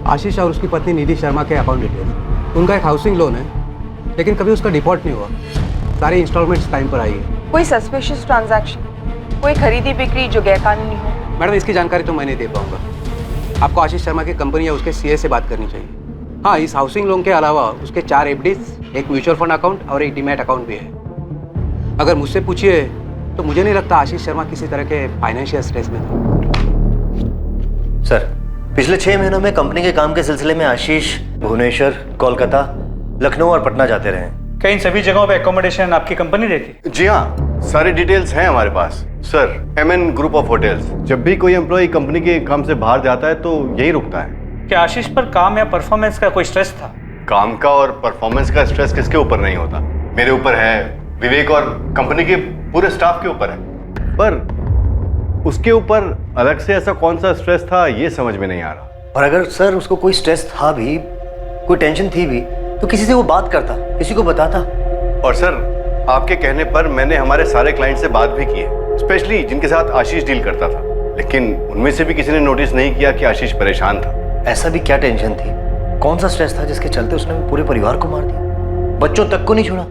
आशीष और उसकी पत्नी निधि शर्मा के अकाउंट डिटेल्स। उनका एक हाउसिंग लोन है, लेकिन कभी उसका डिफॉल्ट नहीं हुआ। सारी इंस्टॉलमेंट्स टाइम पर आई है। कोई सस्पिशियस ट्रांजैक्शन, कोई खरीदी बिक्री जो गैरकानूनी हो? मैडम, इसकी जानकारी तो मैं नहीं दे पाऊंगा। आपको आशीष शर्मा की कंपनी या उसके सीए से बात करनी चाहिए। हाँ, इस हाउसिंग लोन के अलावा उसके 4 एफडीज, एक म्यूचुअल फंड अकाउंट और एक डीमैट अकाउंट भी है। अगर मुझसे पूछिए तो मुझे नहीं लगता आशीष शर्मा किसी तरह के फाइनेंशियल स्ट्रेस में था। सर, पिछले 6 महीनों में कंपनी के काम के सिलसिले में आशीष भुवनेश्वर, कोलकाता, लखनऊ और पटना जाते रहे। क्या इन सभी जगहों पे एकोमोडेशन आपकी कंपनी देती? जी हाँ, सारी डिटेल्स हैं हमारे पास। Sir, MN group of hotels. जब भी कोई एम्प्लॉय कंपनी के काम से बाहर जाता है तो यही रुकता है। क्या आशीष पर काम या परफॉर्मेंस का कोई स्ट्रेस था? काम का और परफॉर्मेंस का स्ट्रेस किसके ऊपर नहीं होता? मेरे ऊपर है, विवेक और कंपनी के पूरे स्टाफ के ऊपर है। पर उसके ऊपर अलग से ऐसा कौन सा स्ट्रेस था, ये समझ में नहीं आ रहा। और अगर सर उसको कोई स्ट्रेस था भी, कोई टेंशन थी भी, तो किसी से वो बात करता, किसी को बताता। और सर, आपके कहने पर मैंने हमारे सारे क्लाइंट से बात भी की है, स्पेशली जिनके साथ आशीष डील करता था, लेकिन उनमें से भी किसी ने नोटिस नहीं किया कि आशीष परेशान था। ऐसा भी क्या टेंशन थी, कौन सा स्ट्रेस था जिसके चलते उसने पूरे परिवार को मार दिया, बच्चों तक को नहीं छोड़ा?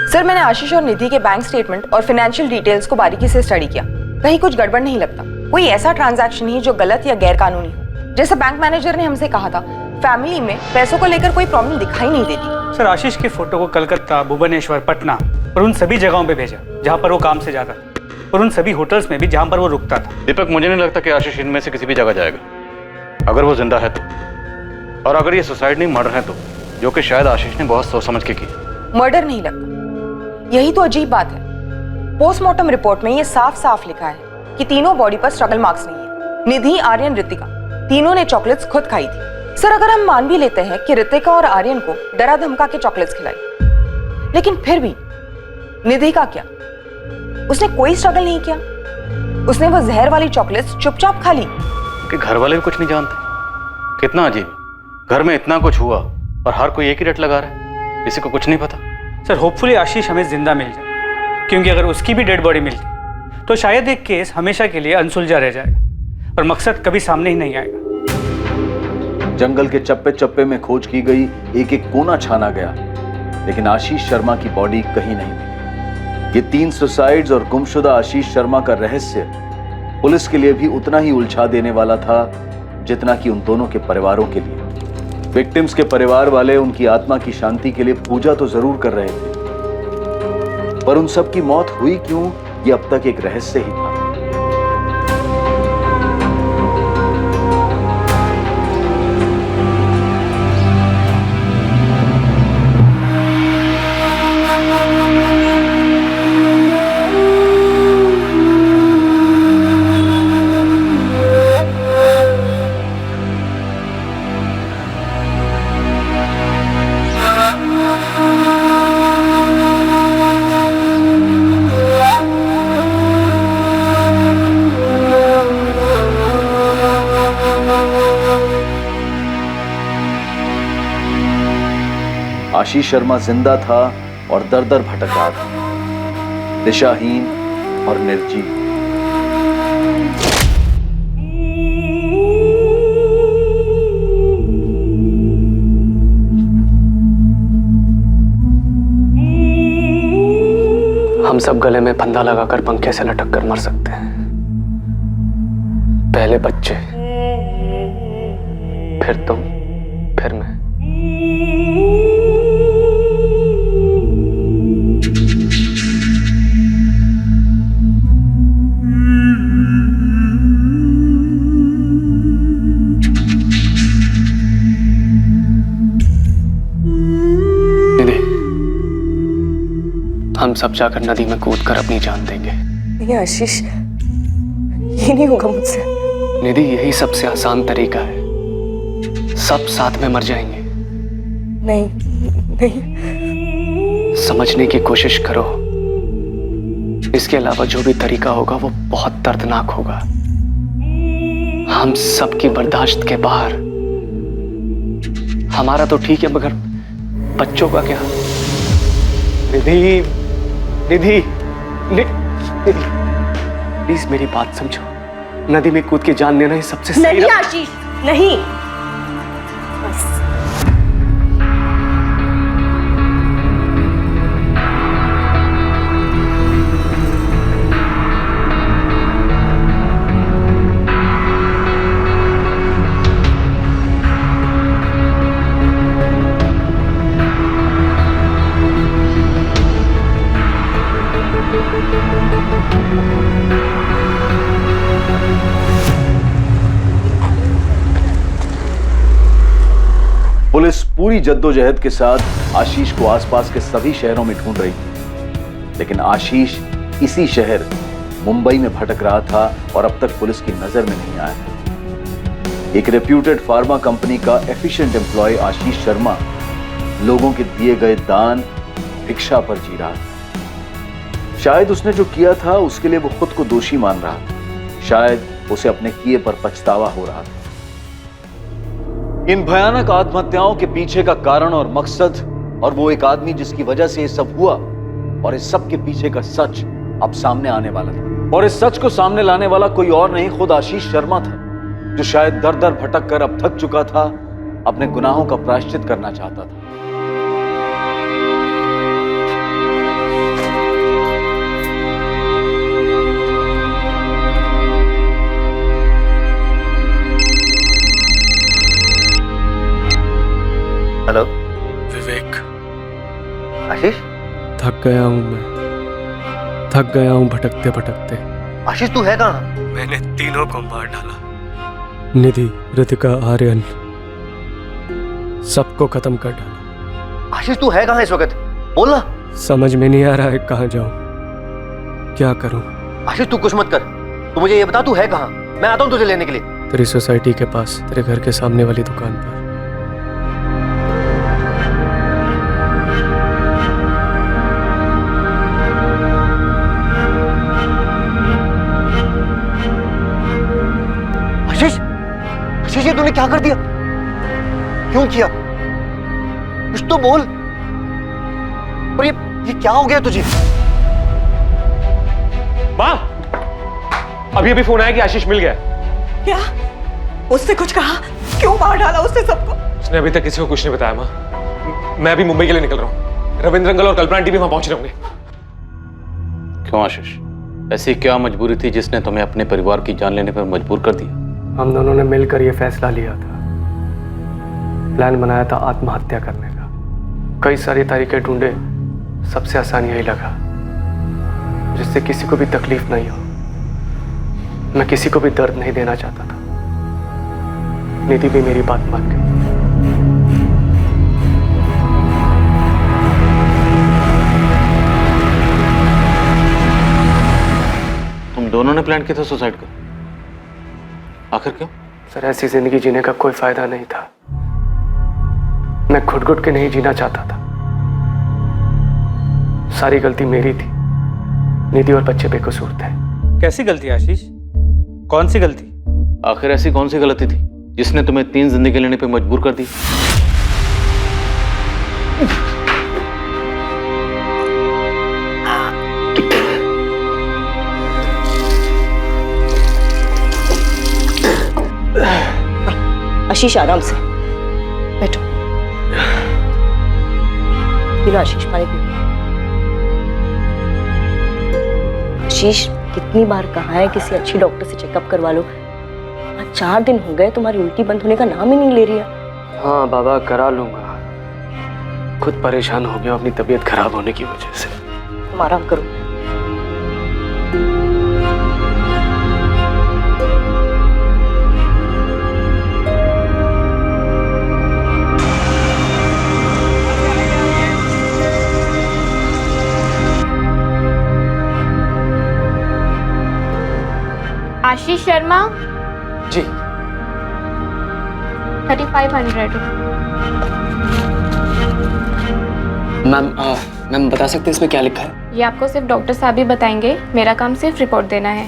सर, मैंने आशीष और निधि के बैंक स्टेटमेंट और फाइनेंशियल डिटेल्स को बारीकी से स्टडी किया। कहीं कुछ गड़बड़ नहीं लगता। कोई ऐसा ट्रांजैक्शन नहीं जो गलत या गैर कानूनी हो। जैसे बैंक मैनेजर ने हमसे कहा था, फैमिली में पैसों को लेकर कोई प्रॉब्लम दिखाई नहीं देती। सर, आशीष की फोटो को कलकत्ता, भुवनेश्वर, पटना और उन सभी जगहों पे भेजा जहाँ पर वो काम से जाता था, और उन सभी होटल्स में भी जहाँ पर वो रुकता था। दीपक, मुझे नहीं लगता कि आशीष इनमें से किसी भी जगह जाएगा, अगर वो जिंदा है तो। और अगर ये सुसाइड नहीं, मर्डर है तो, जो कि शायद आशीष ने बहुत सोच समझ के की। मर्डर नहीं लगता, यही तो अजीब बात है। पोस्टमार्टम रिपोर्ट में ये साफ साफ लिखा है कि तीनों बॉडी पर स्ट्रगल मार्क्स नहीं है। निधि, आर्यन, रितिका तीनों ने चॉकलेट्स खुद खाई थी। सर अगर हम मान भी लेते हैं कि रितिका और आर्यन को डरा धमका के चॉकलेट्स खिलाई, लेकिन फिर भी निधि का क्या? उसने कोई स्ट्रगल नहीं किया, उसने वो जहर वाली चॉकलेट्स चुपचाप खा ली। कि घर वाले भी कुछ नहीं जानते। कितना अजीब, घर में इतना कुछ हुआ और हर कोई एक ही रट लगा रहा है, किसी को कुछ नहीं पता। सर होपफुली आशीष हमें जिंदा मिल जाए, क्योंकि अगर उसकी भी डेड बॉडी मिलती तो शायद एक केस हमेशा के लिए अनसुलझा रह जाएगा और मकसद कभी सामने ही नहीं आएगा। जंगल के चप्पे चप्पे में खोज की गई, एक एक कोना छाना गया, लेकिन आशीष शर्मा की बॉडी कहीं नहीं मिली। ये 3 सुसाइड्स और गुमशुदा आशीष शर्मा का रहस्य पुलिस के लिए भी उतना ही उलझा देने वाला था जितना कि उन दोनों के परिवारों के लिए। विक्टिम्स के परिवार वाले उनकी आत्मा की शांति के लिए पूजा तो जरूर कर रहे थे, पर उन सब की मौत हुई क्यों, ये अब तक एक रहस्य ही था। आशीष शर्मा जिंदा था और दर दर भटक रहा था, दिशाहीन और निर्जीव। हम सब गले में फंदा लगाकर पंखे से लटक कर मर सकते हैं। पहले बच्चे, फिर तुम, फिर मैं। हम सब जाकर नदी में कूदकर अपनी जान देंगे। नहीं आशीष, ये नहीं होगा मुझसे। निधि, यही सबसे आसान तरीका है, सब साथ में मर जाएंगे। नहीं नहीं, समझने की कोशिश करो, इसके अलावा जो भी तरीका होगा वो बहुत दर्दनाक होगा, हम सबकी बर्दाश्त के बाहर। हमारा तो ठीक है, मगर बच्चों का क्या? निधि, निधि, प्लीज मेरी बात समझो। नदी में कूद के जान लेना ही सबसे सही। नहीं आशीष, नहीं। बस। पुलिस पूरी जद्दोजहद के साथ आशीष को आसपास के सभी शहरों में ढूंढ रही थी, लेकिन आशीष इसी शहर मुंबई में भटक रहा था और अब तक पुलिस की नजर में नहीं आया। एक रेप्यूटेड फार्मा कंपनी का एफिशिएंट एम्प्लॉय आशीष शर्मा लोगों के दिए गए दान, भिक्षा पर जी रहा था। शायद उसने जो किया था उसके लिए वो खुद को दोषी मान रहा था, शायद उसे अपने किए पर पछतावा हो रहा था। इन भयानक आत्महत्याओं के पीछे का कारण और मकसद, और वो एक आदमी जिसकी वजह से ये सब हुआ, और इस सब के पीछे का सच अब सामने आने वाला था। और इस सच को सामने लाने वाला कोई और नहीं, खुद आशीष शर्मा था, जो शायद दर दर भटक कर अब थक चुका था, अपने गुनाहों का प्रायश्चित करना चाहता था। हेलो विवेक। आशीष, थक गया हूं मैं, थक गया हूं भटकते भटकते। आशीष तू है कहाँ? मैंने तीनों को मार डाला, निधि, रितिका, आर्यन, सबको खत्म कर डाला। आशीष तू है कहाँ इस वक्त? बोलना। समझ में नहीं आ रहा है कहाँ जाऊं, क्या करूं। आशीष तू कुछ मत कर, तू मुझे ये बता तू है कहाँ, मैं आता हूँ तुझे लेने के लिए। तेरी सोसाइटी के पास, तेरे घर के सामने वाली दुकान पर। आशीष, आशीष, ये तूने क्या कर दिया? क्यों किया? कुछ तो बोल। और ये क्या हो गया तुझे? माँ, अभी अभी फोन आया कि आशीष मिल गया। क्या? उसने कुछ कहा? क्यों मार डाला उसने सबको? उसने अभी तक किसी को कुछ नहीं बताया माँ। मैं अभी मुंबई के लिए निकल रहा हूँ। रविंद्र अंकल और कल्पना आंटी भी वहां पहुंच रहे होंगे। क्यों आशीष, ऐसी क्या मजबूरी थी जिसने तुम्हें अपने परिवार की जान लेने पर मजबूर कर दिया? हम दोनों ने मिलकर यह फैसला लिया था, प्लान बनाया था आत्महत्या करने का। कई सारी तरीके ढूंढे, सबसे आसान यही लगा जिससे किसी को भी तकलीफ नहीं हो। मैं किसी को भी दर्द नहीं देना चाहता था। निधि भी मेरी बात मान गई। तुम दोनों ने प्लान किया था सुसाइड का? आखिर क्यों? सर, ऐसी जिंदगी जीने का कोई फायदा नहीं था। मैं घुट-घुट के नहीं जीना चाहता था। सारी गलती मेरी थी। निधि और बच्चे बेकसूर थे। कैसी गलती आशीष? कौन सी गलती? आखिर ऐसी कौन सी गलती थी जिसने तुम्हें 3 जिंदगी लेने पे मजबूर कर दी? आशीष, आराम से बैठो। पी लो आशीष, पानी पी लो। आशीष, कितनी बार कहा है किसी अच्छी डॉक्टर से चेकअप करवा लो। आज 4 दिन हो गए, तुम्हारी उल्टी बंद होने का नाम ही नहीं ले रही है। हाँ बाबा, करा लूंगा। खुद परेशान हो गया अपनी तबीयत खराब होने की वजह से। तुम आराम करो। आशीष शर्मा जी। 3500। मैम बता सकते हैं इसमें क्या लिखा है? ये आपको सिर्फ डॉक्टर साहब ही बताएंगे। मेरा काम सिर्फ रिपोर्ट देना है।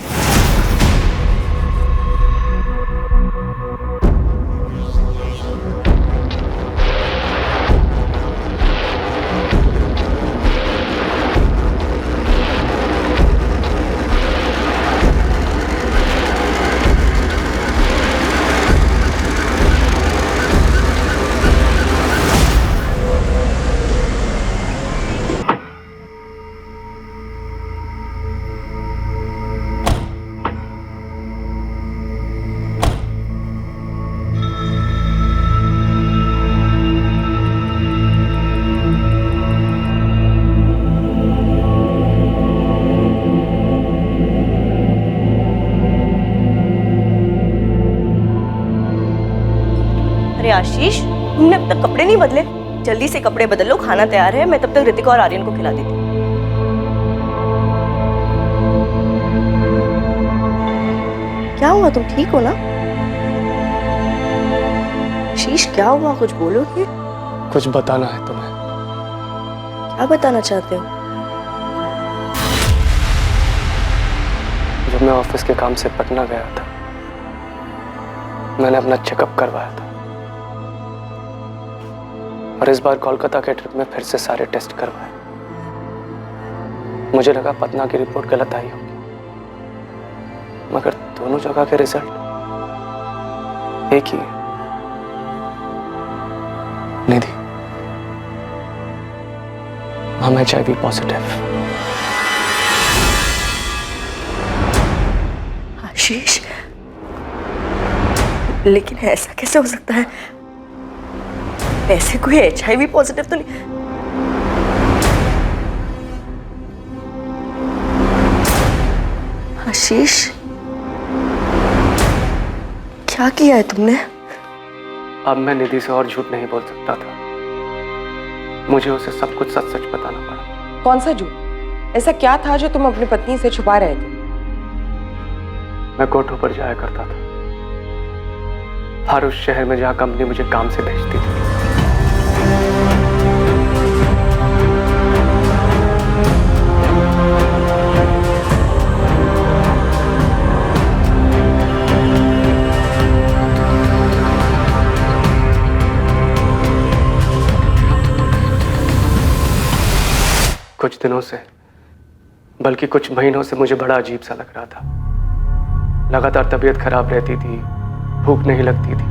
आशीष, तुमने अब तक कपड़े नहीं बदले? जल्दी से कपड़े बदल लो, खाना तैयार है। मैं तब तक ऋतिका और आर्यन को खिला देती हूँ। क्या हुआ, तुम ठीक हो ना? आशीष, क्या हुआ, कुछ बोलोगे? कुछ बताना है तुम्हें। क्या बताना चाहते हो? जब मैं ऑफिस के काम से पटना गया था, मैंने अपना चेकअप करवाया था और इस बार कोलकाता के ट्रिप में फिर से सारे टेस्ट करवाए। मुझे लगा पटना की रिपोर्ट गलत आई होगी, मगर दोनों जगह के रिजल्ट एक ही है। निधि, हम HIV पॉजिटिव। आशीष, लेकिन ऐसा कैसे हो सकता है? ऐसे कोई HIV पॉजिटिव तो नहीं। आशीष, क्या किया है तुमने? अब मैं निधि से और झूठ नहीं बोल सकता था। मुझे उसे सब कुछ सच सच बताना पड़ा। कौन सा झूठ? ऐसा क्या था जो तुम अपनी पत्नी से छुपा रहे थे? मैं कोठों पर जाया करता था, हर उस शहर में जहां कंपनी मुझे काम से भेजती थी। कुछ दिनों से, बल्कि कुछ महीनों से मुझे बड़ा अजीब सा लग रहा था। लगातार तबीयत खराब रहती थी, भूख नहीं लगती थी,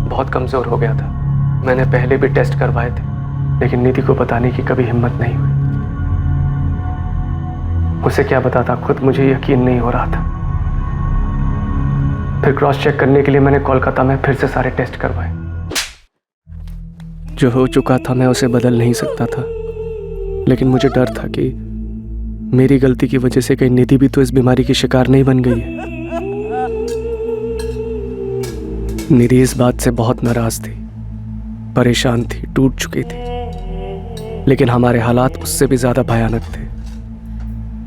बहुत कमजोर हो गया था। मैंने पहले भी टेस्ट करवाए थे, लेकिन निधि को बताने की कभी हिम्मत नहीं हुई। उसे क्या बताता, खुद मुझे यकीन नहीं हो रहा था। फिर क्रॉस चेक करने के लिए मैंने कोलकाता में फिर से सारे टेस्ट करवाए। जो हो चुका था मैं उसे बदल नहीं सकता था, लेकिन मुझे डर था कि मेरी गलती की वजह से कहीं निधि भी तो इस बीमारी की शिकार नहीं बन गई है। निधि इस बात से बहुत नाराज थी, परेशान थी, टूट चुकी थी, लेकिन हमारे हालात उससे भी ज्यादा भयानक थे।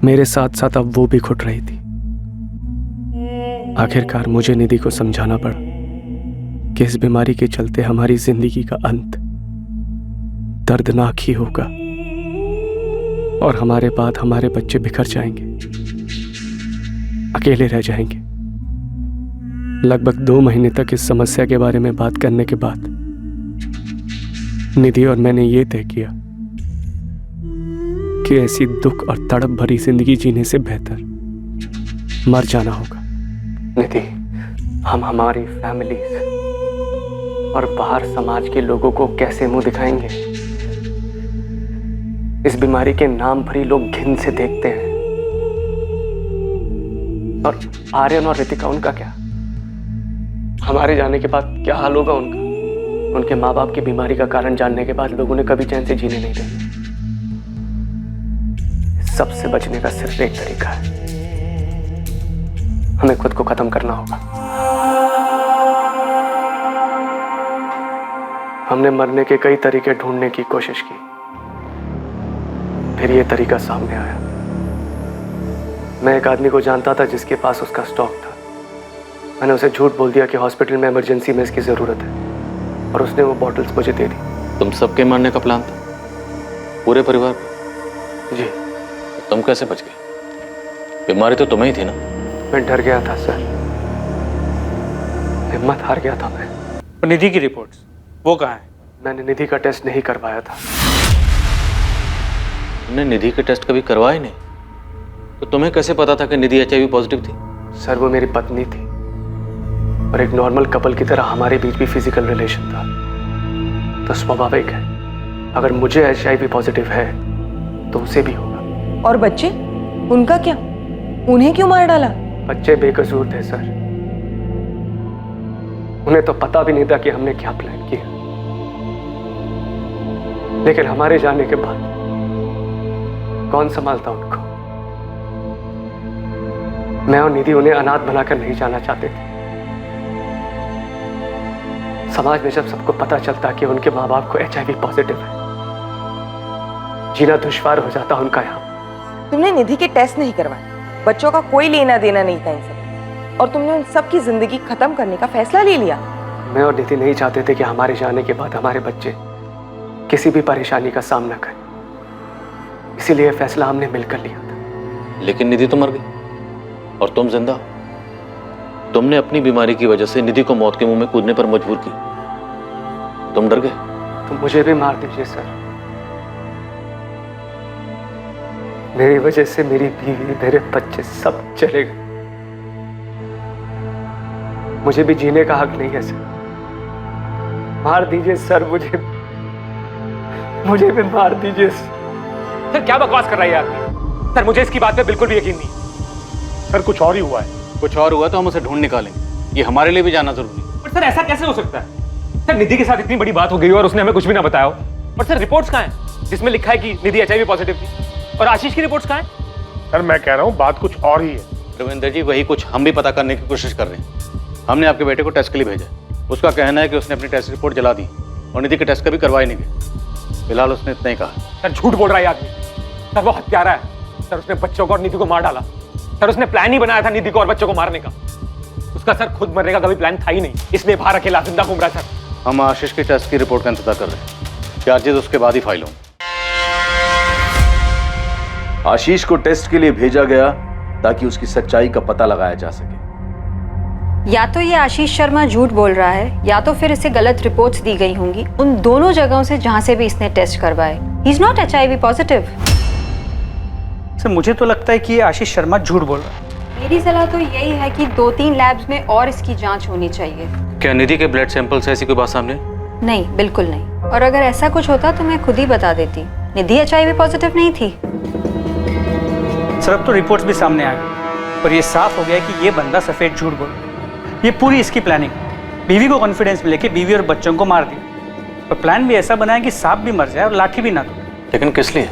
मेरे साथ साथ अब वो भी घुट रही थी। आखिरकार मुझे निधि को समझाना पड़ा कि इस बीमारी के चलते हमारी जिंदगी का अंत दर्दनाक ही होगा और हमारे बाद हमारे बच्चे बिखर जाएंगे, अकेले रह जाएंगे। लगभग 2 महीने तक इस समस्या के बारे में बात करने के बाद निधि और मैंने ये तय किया कि ऐसी दुख और तड़प भरी जिंदगी जीने से बेहतर मर जाना होगा। निधि, हम हमारी फैमिलीज और बाहर समाज के लोगों को कैसे मुंह दिखाएंगे? इस बीमारी के नाम पर ही लोग घिन से देखते हैं। और आर्यन और रितिका, उनका क्या? हमारे जाने के बाद क्या हाल होगा उनका? उनके माँ बाप की बीमारी का कारण जानने के बाद लोगों ने कभी चैन से जीने नहीं देंगे। सबसे बचने का सिर्फ एक तरीका है, हमें खुद को खत्म करना होगा। हमने मरने के कई तरीके ढूंढने की कोशिश की, फिर ये तरीका सामने आया। मैं एक आदमी को जानता था जिसके पास उसका स्टॉक था। मैंने उसे झूठ बोल दिया कि हॉस्पिटल में इमरजेंसी में इसकी जरूरत है, और उसने वो बॉटल्स मुझे दे दी। तुम सबके मरने का प्लान था, पूरे परिवार का? जी। तुम कैसे बच गए? बीमारी तो तुम्हें ही थी ना? मैं डर गया था सर, हिम्मत हार गया था मैं। और निधि की रिपोर्ट्स वो कहाँ है? मैंने निधि का टेस्ट नहीं करवाया था। तुमने निधि के टेस्ट कभी करवाए नहीं, तो तुम्हें कैसे पता था कि निधि HIV पॉजिटिव थी? सर, वो मेरी पत्नी थी और एक नॉर्मल कपल की तरह हमारे बीच भी फिजिकल रिलेशन था, तो स्वाभाविक है अगर मुझे HIV पॉजिटिव है तो उसे भी होगा। और बच्चे, उनका क्या? उन्हें क्यों मार डाला? बच्चे बेकसूर थे सर, उन्हें तो पता भी नहीं था कि हमने क्या प्लान किया। लेकिन हमारे जाने के बाद कौन संभालता उनको? मैं और निधि उन्हें अनाथ बनाकर नहीं जाना चाहते थे। समाज में जब सबको पता चलता कि उनके माँ बाप को HIV पॉजिटिव है, जीना दुश्वार हो जाता उनका यहाँ। तुमने निधि के टेस्ट नहीं करवाए, बच्चों का कोई लेना देना नहीं था इनसे, और तुमने उन सबकी जिंदगी खत्म करने का फैसला ले लिया। मैं और निधि नहीं चाहते थे कि हमारे जाने के बाद हमारे बच्चे किसी भी परेशानी का सामना करें, इसीलिए फैसला हमने मिलकर लिया था। लेकिन निधि तो मर गई और तुम जिंदा हो। तुमने अपनी बीमारी की वजह से निधि को मौत के मुंह में कूदने पर मजबूर किया। तुम डर गए? तो मुझे भी मार दीजिए सर, मेरी वजह से मेरी बीवी, मेरे बच्चे सब चले गए। मुझे भी जीने का हक नहीं है सर, मार दीजिए सर, मुझे भी मार दीजिए सर। क्या बकवास कर रहा है आदमी? सर, मुझे इसकी बात पे बिल्कुल भी यकीन नहीं। सर, कुछ और ही हुआ है। कुछ और हुआ तो हम उसे ढूंढ निकालेंगे, ये हमारे लिए भी जानना जरूरी है। पर सर, ऐसा कैसे हो सकता है? सर, निधि के साथ इतनी बड़ी बात हो गई और उसने हमें कुछ भी ना बताया हो। और सर, रिपोर्ट्स कहाँ हैं जिसमें लिखा है कि निधि HIV पॉजिटिव थी? और आशीष की रिपोर्ट्स कहाँ हैं? सर, मैं कह रहा हूँ बात कुछ और ही है। रविंदर जी, वही कुछ हम भी पता करने की कोशिश कर रहे हैं। हमने आपके बेटे को टेस्ट के लिए भेजा, उसका कहना है कि उसने अपनी टेस्ट रिपोर्ट जला दी और निधि के टेस्ट कभी करवाए नहीं गए। फिलहाल उसने इतना ही कहा। सर, झूठ बोल रहा है आदमी। सर, वो हत्यारा है। सर, उसने बच्चों को और निधि को मार डाला। सर, उसने प्लान ही बनाया था निधि को और बच्चों को मारने का। उसका सर खुद मरने का कभी प्लान था ही नहीं, इसलिए बाहर अकेला जिंदा घूम रहा सर। हम आशीष के टेस्ट की रिपोर्ट का इंतजार कर रहे हैं, चार्जेस उसके बाद ही फाइल हों। आशीष को टेस्ट के लिए भेजा गया ताकि उसकी सच्चाई का पता लगाया जा सके। या तो ये आशीष शर्मा झूठ बोल रहा है या तो फिर इसे गलत रिपोर्ट्स दी गई होंगी उन दोनों जगहों से जहां से भी इसने टेस्ट करवाए। He is not HIV positive. Sir मुझे तो लगता है कि ये आशीष शर्मा झूठ बोल रहा है। मेरी सलाह तो यही है कि 2-3 लैब्स में और इसकी जांच होनी चाहिए। क्या निधि के ब्लड सैंपल से ऐसी कोई बात सामने? नहीं, बिल्कुल नहीं। और अगर ऐसा कुछ होता तो मैं खुद ही बता देती। निधि HIV पॉजिटिव नहीं थी। सर अब तो रिपोर्ट्स भी सामने आ गई और ये साफ हो गया कि ये बंदा सफेद झूठ बोल रहा है। ये पूरी इसकी प्लानिंग। बीवी को कॉन्फिडेंस में लेके बीवी और बच्चों को मार दिया और प्लान भी ऐसा बनाया कि सांप भी मर जाए और लाठी भी ना तोड़े। लेकिन किस लिए?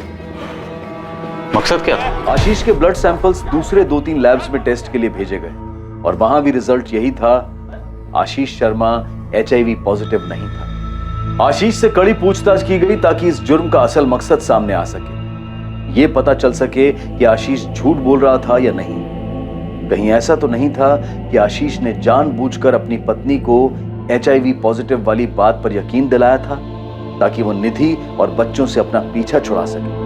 मकसद क्या था? आशीष के ब्लड सैंपल्स दूसरे 2-3 लैब्स में टेस्ट के लिए भेजे गए और वहां भी रिजल्ट यही था, आशीष शर्मा HIV पॉजिटिव नहीं था। आशीष से कड़ी पूछताछ की गई ताकि इस जुर्म का असल मकसद सामने आ सके, ये पता चल सके कि आशीष झूठ बोल रहा था या नहीं। कहीं ऐसा तो नहीं था कि आशीष ने जानबूझकर अपनी पत्नी को HIV पॉजिटिव वाली बात पर यकीन दिलाया था ताकि वो निधि और बच्चों से अपना पीछा छुड़ा सके।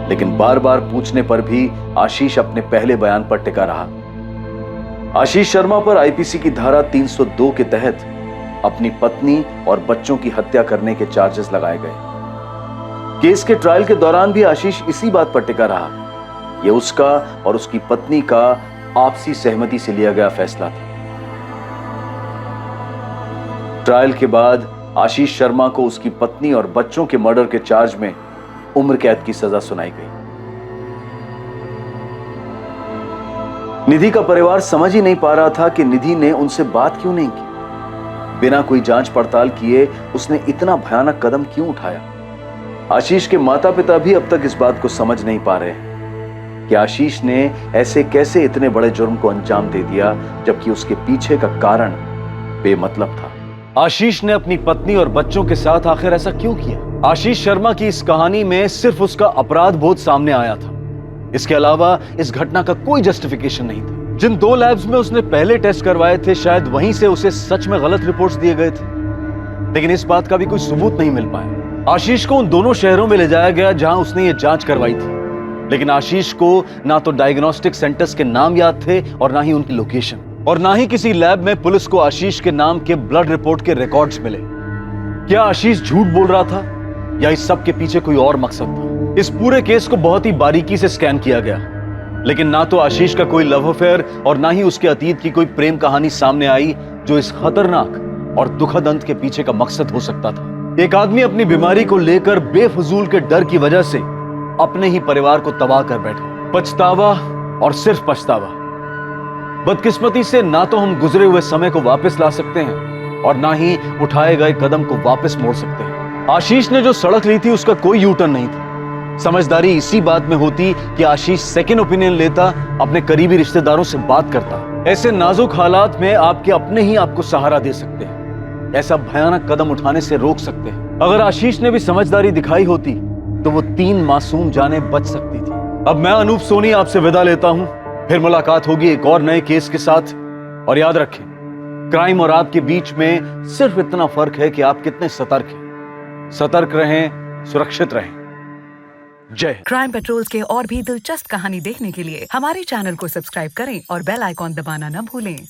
लेकिन बार बार पूछने पर भी आशीष अपने पहले बयान पर टिका रहा। आशीष शर्मा पर IPC की धारा 302 के तहत अपनी पत्नी और बच्चों की हत्या करने के चार्जेस लगाए गए। केस के ट्रायल के दौरान भी आशीष इसी बात पर टिका रहा। यह उसका और उसकी पत्नी का आपसी सहमति से लिया गया फैसला था। ट्रायल के बाद आशीष शर्मा को उसकी पत्नी और बच्चों के मर्डर के चार्ज में उम्र कैद की सजा सुनाई गई। निधि का परिवार समझ ही नहीं पा रहा था कि निधि ने उनसे बात क्यों नहीं की। बिना कोई जांच पड़ताल किए उसने इतना भयानक कदम क्यों उठाया। आशीष के माता पिता भी अब तक इस बात को समझ नहीं पा रहे हैं कि आशीष ने ऐसे कैसे इतने बड़े जुर्म को अंजाम दे दिया जबकि उसके पीछे का कारण बेमतलब था। आशीष ने अपनी पत्नी और बच्चों के साथ आखिर ऐसा क्यों किया? आशीष शर्मा की इस कहानी में सिर्फ उसका अपराध बोध सामने आया था। इसके अलावा इस घटना का कोई जस्टिफिकेशन नहीं था। जिन 2 लैब्स में उसने पहले टेस्ट करवाए थे शायद वहीं से उसे सच में गलत रिपोर्ट्स दिए गए थे, लेकिन इस बात का भी कोई सबूत नहीं मिल पाया। आशीष को उन दोनों शहरों में ले जाया गया जहां उसने ये जांच करवाई थी, लेकिन आशीष को ना तो डायग्नोस्टिक सेंटर्स के नाम याद थे और ना ही उनकी लोकेशन, और ना ही किसी लैब में पुलिस को आशीष के नाम के ब्लड रिपोर्ट के रिकॉर्ड्स मिले। क्या आशीष झूठ बोल रहा था या इस सब के पीछे कोई और मकसद था? इस पूरे केस को बहुत ही बारीकी से स्कैन किया गया, लेकिन ना तो आशीष का कोई लव अफेयर और ना ही उसके अतीत की कोई प्रेम कहानी सामने आई जो इस खतरनाक और दुखद अंत के पीछे का मकसद हो सकता था। एक आदमी अपनी बीमारी को लेकर बेफजूल के डर की वजह से अपने ही परिवार को तबाह कर बैठा। पछतावा और सिर्फ पछतावा। बदकिस्मती से ना तो हम गुजरे हुए समय को वापस ला सकते हैं और ना ही उठाए गए कदम को वापस मोड़ सकते हैं। आशीष ने जो सड़क ली थी उसका कोई यू टर्न नहीं था। समझदारी इसी बात में होती कि आशीष सेकंड ओपिनियन लेता, अपने करीबी रिश्तेदारों से बात करता। ऐसे नाजुक हालात में आपके अपने ही आपको सहारा दे सकते हैं, ऐसा भयानक कदम उठाने से रोक सकते हैं। अगर आशीष ने भी समझदारी दिखाई होती तो वो 3 मासूम जानें बच सकती थी। अब मैं अनूप सोनी आपसे विदा लेता हूं, फिर मुलाकात होगी एक और नए केस के साथ। और याद रखें, क्राइम और आपके बीच में सिर्फ इतना फर्क है कि आप कितने सतर्क हैं। सतर्क रहें, सुरक्षित रहें। जय। क्राइम पेट्रोल्स के और भी दिलचस्प कहानी देखने के लिए हमारे चैनल को सब्सक्राइब करें और बेल आइकॉन दबाना न भूलें।